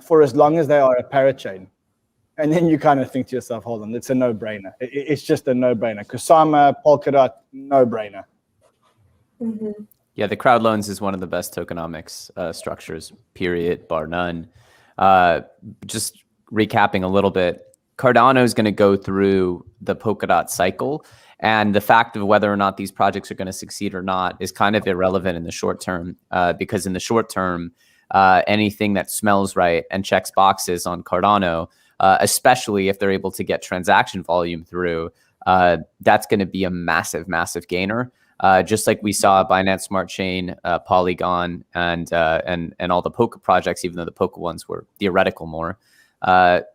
for as long as they are a parachain. And then you kind of think to yourself, hold on, it's a no-brainer. It's just a no-brainer. Kusama, Polkadot, no-brainer. Mm-hmm. Yeah, the crowd loans is one of the best tokenomics structures, period, bar none. Just recapping a little bit, Cardano is going to go through the Polkadot cycle, and the fact of whether or not these projects are going to succeed or not is kind of irrelevant in the short term, because in the short term, anything that smells right and checks boxes on Cardano, especially if they're able to get transaction volume through, that's going to be a massive, massive gainer. Just like we saw Binance Smart Chain, Polygon, and all the Polka projects, even though the Polka ones were theoretical more.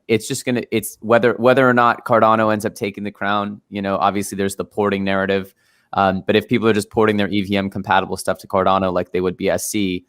It's just it's whether or not Cardano ends up taking the crown. Obviously there's the porting narrative, but if people are just porting their EVM compatible stuff to Cardano like they would BSC,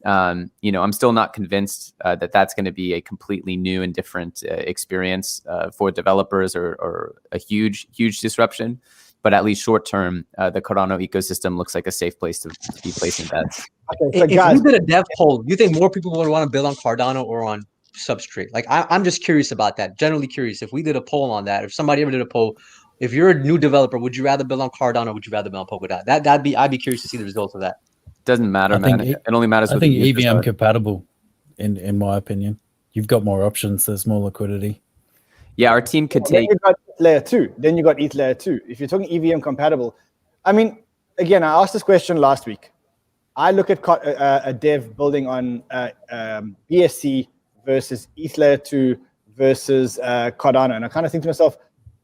I'm still not convinced that that's going to be a completely new and different experience for developers or a huge disruption. But at least short term, the Cardano ecosystem looks like a safe place to be placing bets. Okay, so if guys, we did a dev poll, do you think more people would want to build on Cardano or on Substrate? Like, I'm just curious about that. Generally curious. If we did a poll on that, if somebody ever did a poll, if you're a new developer, would you rather build on Cardano or would you rather build on Polkadot? I'd be curious to see the results of that. Doesn't matter, man. It only matters. I think EVM compatible, in my opinion. You've got more options. There's more liquidity. Yeah, our team could take. Then you got layer 2. Then you got ETH layer 2. If you're talking EVM compatible, I mean, again, I asked this question last week. I look at a dev building on BSC versus ETH layer 2 versus Cardano, and I kind of think to myself,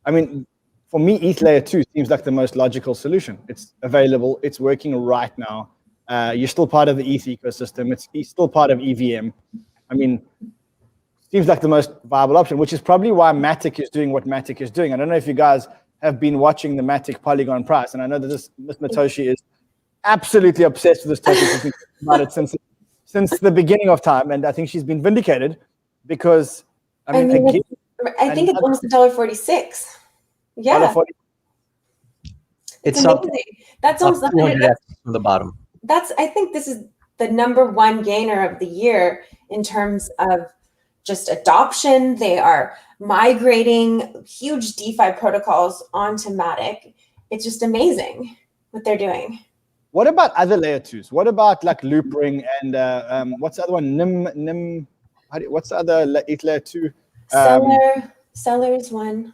I mean, for me, ETH layer 2 seems like the most logical solution. It's available. It's working right now. You're still part of the ETH ecosystem. It's still part of EVM. I mean, seems like the most viable option, which is probably why Matic is doing what Matic is doing. I don't know if you guys have been watching the Matic Polygon price, and I know that Ms. Matoshi is absolutely obsessed with this topic. She's been talking about it since the beginning of time, and I think she's been vindicated because I think it's almost $1.46. Yeah, It's amazing. That's almost 200 from the bottom. I think this is the #1 gainer of the year in terms of just adoption. They are migrating huge DeFi protocols onto Matic. It's just amazing what they're doing. What about other layer 2s? What about like Loopring and what's the other one? Nim. What's the other ETH layer 2? Seller is one.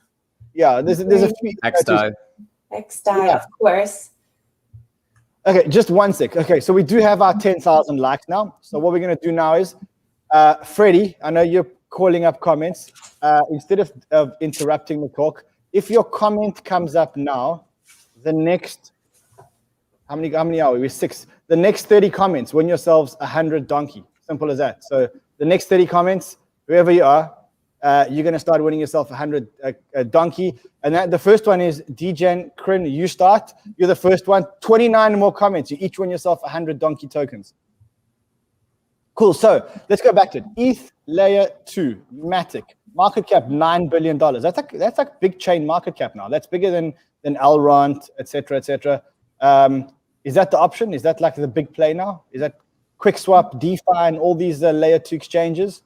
Yeah, there's a few. XDAI, of course. Okay, just one sec. Okay, so we do have our 10,000 likes now. So what we're going to do now is, Freddie, I know you're calling up comments. Instead of interrupting the talk, if your comment comes up now, the next, how many are we? We're 6. The next 30 comments, win yourselves 100 donkey. Simple as that. So the next 30 comments, whoever you are, you're going to start winning yourself 100 donkey. And the first one is Degen Krin. You start. You're the first one. 29 more comments. You each win yourself 100 donkey tokens. Cool. So let's go back to it. ETH layer 2, Matic, market cap $9 billion. That's like big chain market cap now. That's bigger than Elrond, etc., etc. Is that the option? Is that like the big play now? Is that QuickSwap, DeFi, and all these layer 2 exchanges?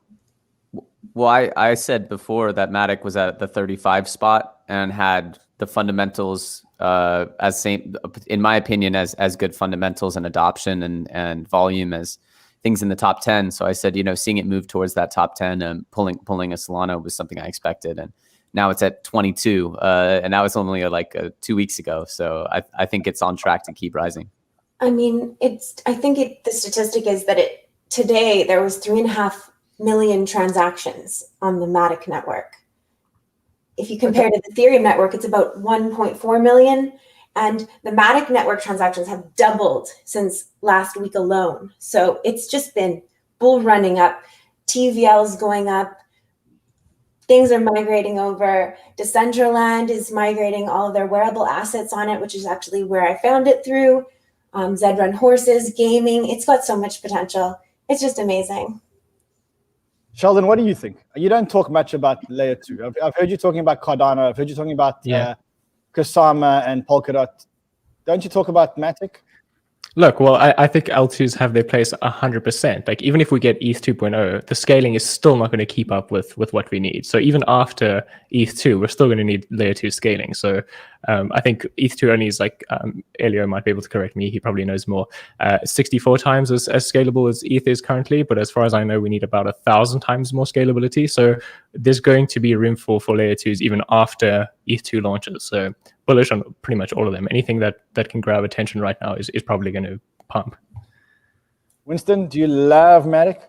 Well, I said before that Matic was at the 35 spot and had the fundamentals in my opinion, as good fundamentals and adoption and volume as things in the top 10. So I said, seeing it move towards that top 10 and pulling a Solana was something I expected. And now it's at 22, and that was only 2 weeks ago. So I think it's on track to keep rising. I mean, the statistic is that today there was 3.5 million transactions on the Matic network. If you compare to the Ethereum network, it's about 1.4 million. And the Matic network transactions have doubled since last week alone. So it's just been bull running up. TVL is going up. Things are migrating over. Decentraland is migrating all of their wearable assets on it, which is actually where I found it through. Zed Run horses, gaming. It's got so much potential. It's just amazing. Sheldon, what do you think? You don't talk much about layer 2. I've heard you talking about Cardano. I've heard you talking about Kusama and Polkadot. Don't you talk about Matic? Look, well, I think L2s have their place 100%. Like, even if we get ETH 2.0, the scaling is still not going to keep up with what we need. So even after ETH 2, we're still going to need layer 2 scaling. So I think ETH 2 only is like, Elio might be able to correct me. He probably knows more. 64 times as scalable as ETH is currently. But as far as I know, we need about 1,000 times more scalability. So there's going to be room for layer 2s even after ETH 2 launches. So bullish on pretty much all of them. Anything that can grab attention right now is probably going to pump. Winston, do you love Matic?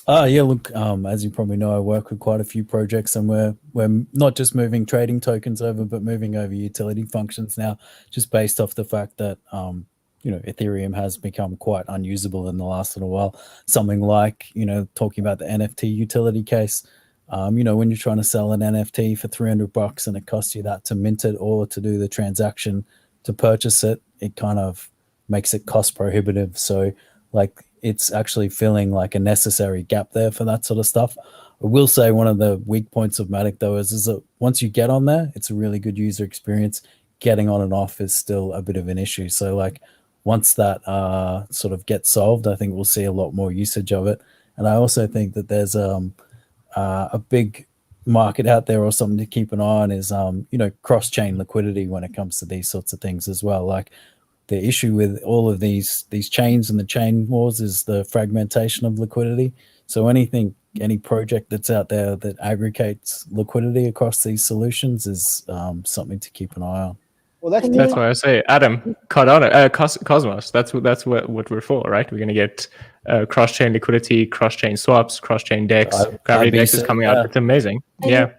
Yeah, look, as you probably know, I work with quite a few projects, and we're not just moving trading tokens over, but moving over utility functions now, just based off the fact that Ethereum has become quite unusable in the last little while. Something like, talking about the NFT utility case. When you're trying to sell an NFT for $300 and it costs you that to mint it or to do the transaction to purchase it, it kind of makes it cost prohibitive. So like, it's actually feeling like a necessary gap there for that sort of stuff. I will say one of the weak points of Matic though is that once you get on there, it's a really good user experience. Getting on and off is still a bit of an issue. So like, once that sort of gets solved, I think we'll see a lot more usage of it. And I also think that there's a big market out there, or something to keep an eye on, is cross-chain liquidity when it comes to these sorts of things as well. Like, the issue with all of these chains and the chain wars is the fragmentation of liquidity. So any project that's out there that aggregates liquidity across these solutions is something to keep an eye on. Well, that's why I say, Adam, Cardano, Cosmos. That's what we're for, right? We're going to get cross-chain liquidity, cross-chain swaps, cross-chain DEX. Gravity DEX is coming out. It's amazing. Yeah.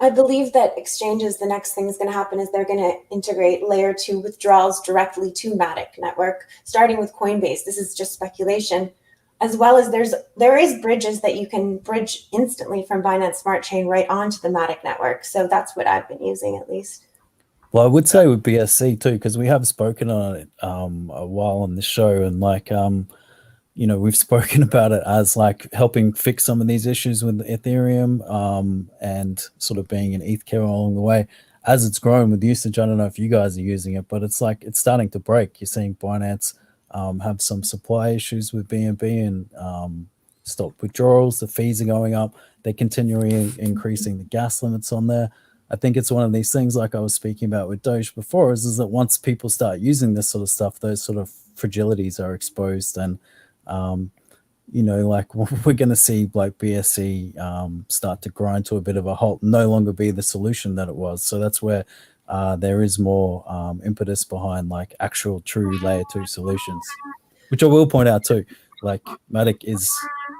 I believe that exchanges, the next thing is going to happen is they're going to integrate layer 2 withdrawals directly to Matic network, starting with Coinbase. This is just speculation. As well as there is bridges that you can bridge instantly from Binance Smart Chain right onto the Matic network. So that's what I've been using, at least. Well, I would say with BSC too, because we have spoken on it a while on the show, and like we've spoken about it as like helping fix some of these issues with Ethereum and sort of being an ETH carrier along the way. As it's grown with usage, I don't know if you guys are using it, but it's like it's starting to break. You're seeing Binance have some supply issues with BNB and stop withdrawals. The fees are going up. They're continually increasing the gas limits on there. I think it's one of these things, like I was speaking about with Doge before, is that once people start using this sort of stuff, those sort of fragilities are exposed, and like we're going to see like BSC start to grind to a bit of a halt, no longer be the solution that it was. So that's where there is more impetus behind like actual true layer 2 solutions, which I will point out too. Like Matic is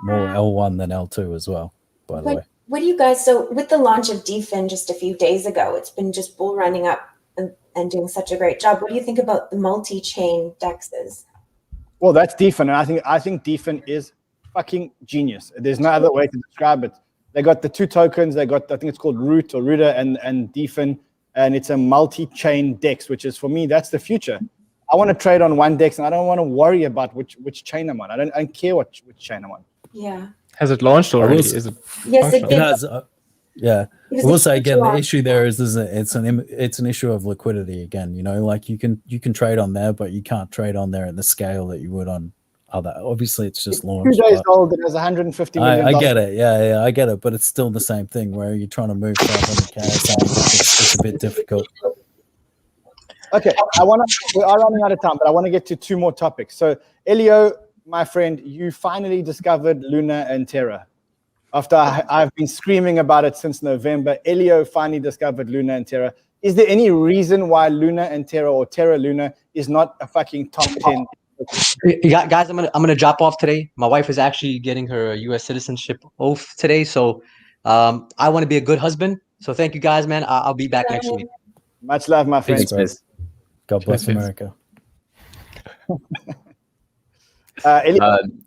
more L1 than L2 as well, by the way. What do you guys, so with the launch of Dyfn just a few days ago, it's been just bull running up and doing such a great job. What do you think about the multi-chain DEXs? Well, that's Dyfn, and I think Dyfn is fucking genius. There's no other way to describe it. They got the 2 tokens. They got, I think it's called Root or Ruda and Dyfn, and it's a multi-chain DEX, which is, for me, that's the future. I want to trade on one DEX, and I don't want to worry about which chain I'm on. I don't care which chain I'm on. Yeah. Has it launched already? Is it yes, it did. Has, yeah. I will say again, the issue there is it's an issue of liquidity again. Like you can trade on there, but you can't trade on there at the scale that you would on other. Obviously, it's just launched. 2 days old. It has 150 million. I get it. Yeah, I get it. But it's still the same thing where you're trying to move 500K. It's a bit difficult. Okay, we are running out of time, but I want to get to 2 more topics. So, Elio, my friend, you finally discovered Luna and Terra. After I've been screaming about it since November, Elio finally discovered Luna and Terra. Is there any reason why Luna and Terra, or Terra Luna, is not a fucking top 10? Guys, I'm gonna drop off today. My wife is actually getting her U.S. citizenship oath today, so I want to be a good husband. So thank you, guys, man. I'll be back next week. Much love, my friend. God bless America.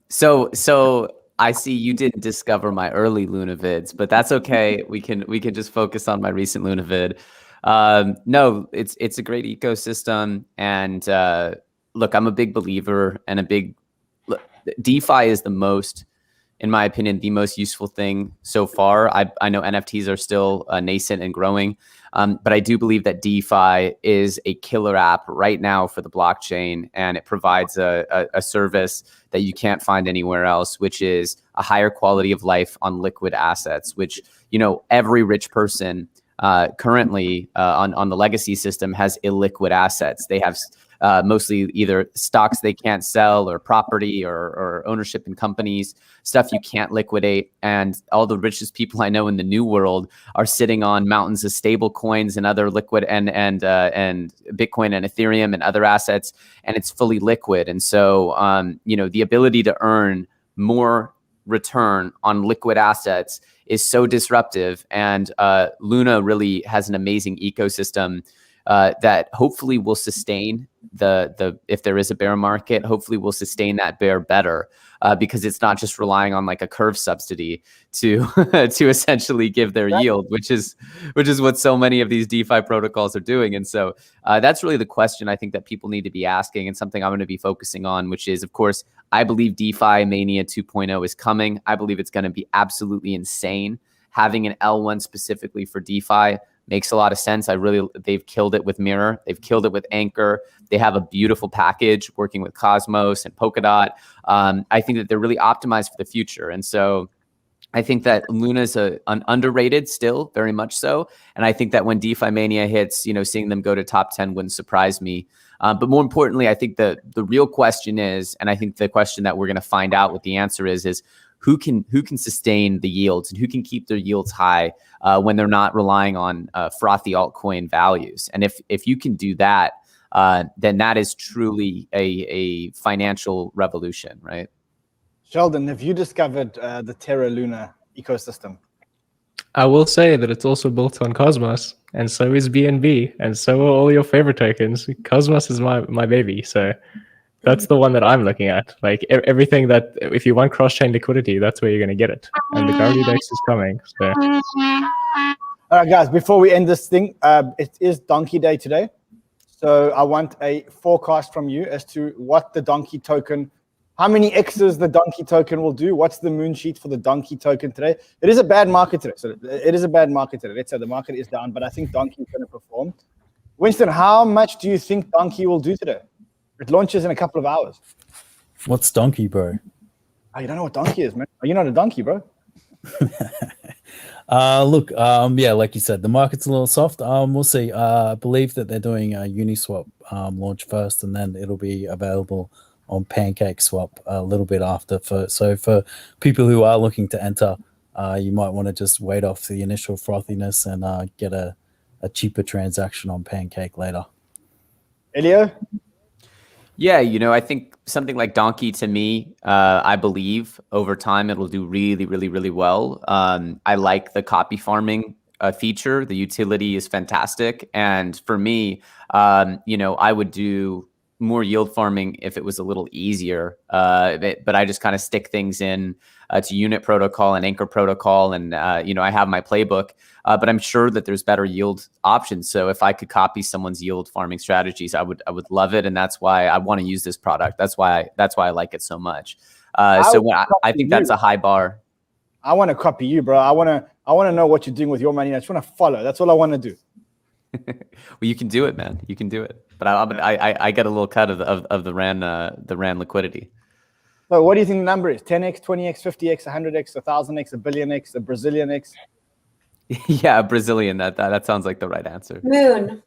So I see you didn't discover my early Luna vids, but that's okay. We can just focus on my recent Luna vid. No, it's a great ecosystem, and look, I'm a big believer and DeFi is the most, in my opinion, the most useful thing so far. I know NFTs are still nascent and growing, but I do believe that DeFi is a killer app right now for the blockchain, and it provides a service that you can't find anywhere else, which is a higher quality of life on liquid assets, which, you know, every rich person currently on the legacy system has illiquid assets. They have mostly either stocks they can't sell, or property, or ownership in companies, stuff you can't liquidate. And all the richest people I know in the new world are sitting on mountains of stable coins and other liquid and Bitcoin and Ethereum and other assets, and it's fully liquid. And so, you know, the ability to earn more return on liquid assets is so disruptive. And Luna really has an amazing ecosystem that hopefully will sustain if there is a bear market, hopefully will sustain that bear better, because it's not just relying on like a curve subsidy to to essentially give their yield, which is what so many of these DeFi protocols are doing. And so that's really the question I think that people need to be asking, and something I'm going to be focusing on, which is, of course, I believe DeFi Mania 2.0 is coming. I believe it's going to be absolutely insane. Having an L1 specifically for DeFi makes a lot of sense. They've killed it with Mirror. They've killed it with Anchor. They have a beautiful package working with Cosmos and Polkadot. I think that they're really optimized for the future. And so I think that Luna is an underrated still, very much so. And I think that when DeFi Mania hits, you know, seeing them go to top 10 wouldn't surprise me. But more importantly, I think the real question is, and I think the question that we're going to find out what the answer is who can sustain the yields, and who can keep their yields high when they're not relying on frothy altcoin values. And if you can do that, then that is truly a financial revolution, right? Sheldon, have you discovered the TERRA LUNA ecosystem? I will say that it's also built on Cosmos, and so is BNB, and so are all your favorite tokens. Cosmos is my baby, so that's the one that I'm looking at. Like everything that, if you want cross-chain liquidity, that's where you're going to get it. And the Gravity Dex is coming. So. All right, guys, before we end this thing, it is Donkey Day today. So I want a forecast from you as to what the Donkey token, how many X's the Donkey token will do. What's the moon sheet for the Donkey token today? It is a bad market today. So it is a bad market today. Let's say the market is down, but I think Donkey is going to perform. Winston, how much do you think Donkey will do today? It launches in a couple of hours. What's Donkey, bro? Oh, you don't know what Donkey is, man. Oh, you're not a donkey, bro. Look, yeah, like you said, the market's a little soft. We'll see. I believe that they're doing a Uniswap launch first, and then it'll be available on PancakeSwap a little bit after. So for people who are looking to enter, you might want to just wait off the initial frothiness and get a cheaper transaction on Pancake later. Elio? Yeah, you know, I think something like Donkey, to me, I believe over time it'll do really, really, really well. I like the copy farming feature. The utility is fantastic. And for me, you know, I would do more yield farming if it was a little easier. But I just kind of stick things in to Unit Protocol and Anchor Protocol. And, you know, I have my playbook. But I'm sure that there's better yield options. So if I could copy someone's yield farming strategies, I would love it, and that's why I want to use this product. That's why I like it so much. So I think that's a high bar. I want to copy you, bro. I want to know what you're doing with your money. I just want to follow. That's all I want to do. Well, you can do it, man. You can do it. But I get a little cut of the RAN liquidity. So what do you think the number is? 10x, 20x, 50x, 100x, 1000x, a billion x, a Brazilian x? Yeah, Brazilian. That sounds like the right answer. Moon.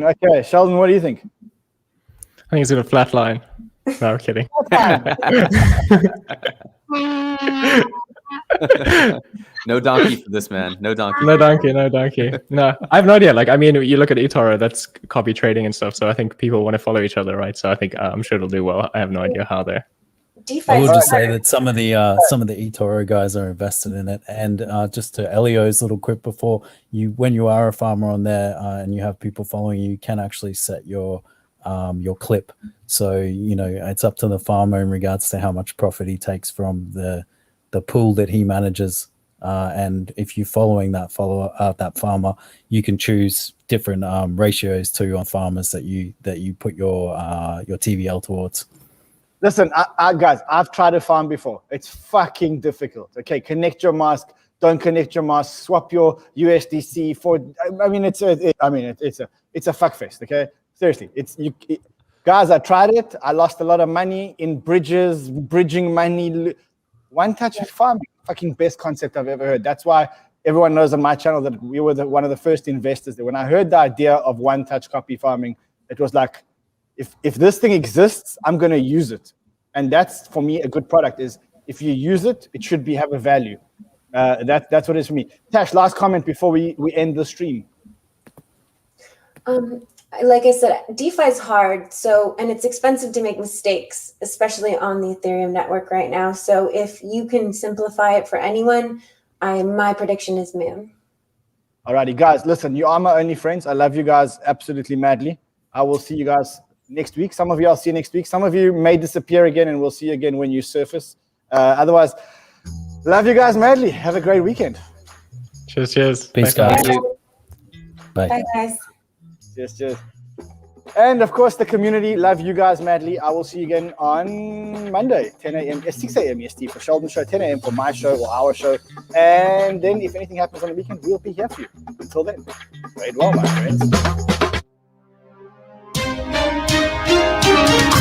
Okay, Sheldon, what do you think? I think it's going to flatline. No, I'm kidding. No donkey for this, man. No donkey. No donkey. No, I have no idea. Like, I mean, you look at eToro, that's copy trading and stuff. So I think people want to follow each other, right? So I think I'm sure it'll do well. I have no idea how they're. DeFi I will just say that some of the eToro guys are invested in it. And just to Elio's little quip before, when you are a farmer on there and you have people following you, you can actually set your clip. So, you know, it's up to the farmer in regards to how much profit he takes from the pool that he manages. and if you're following that farmer, you can choose different ratios too on farmers that you put your TVL towards. Listen, guys, I've tried to farm before. It's fucking difficult. Okay, connect your mask. Don't connect your mask. Swap your USDC for. I mean, it's a fuckfest. Okay, seriously, guys. I tried it. I lost a lot of money in bridging money. One touch farming, fucking best concept I've ever heard. That's why everyone knows on my channel that we were one of the first investors there. When I heard the idea of one touch copy farming, it was like, if this thing exists, I'm going to use it. And that's, for me, a good product is if you use it, it should have a value. That's what it is for me. Tash, last comment before we end the stream. Like I said, DeFi is hard, and it's expensive to make mistakes, especially on the Ethereum network right now. So if you can simplify it for anyone, my prediction is Moon. Alrighty, guys, listen, you are my only friends. I love you guys absolutely madly. I will see you guys next week. Some of you I'll see you next week. Some of you may disappear again, and we'll see you again when you surface. Otherwise, love you guys madly. Have a great weekend. Cheers. Peace, guys. Bye. Bye, guys. Cheers. And of course, the community, love you guys madly. I will see you again on Monday, 10 a.m., 6 a.m. EST for Sheldon's show, 10 a.m. for my show or our show. And then if anything happens on the weekend, we'll be here for you. Until then, trade well, my friends.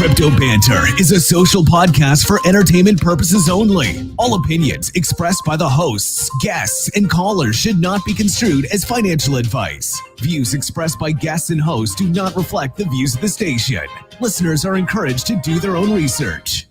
Crypto Banter is a social podcast for entertainment purposes only. All opinions expressed by the hosts, guests, and callers should not be construed as financial advice. Views expressed by guests and hosts do not reflect the views of the station. Listeners are encouraged to do their own research.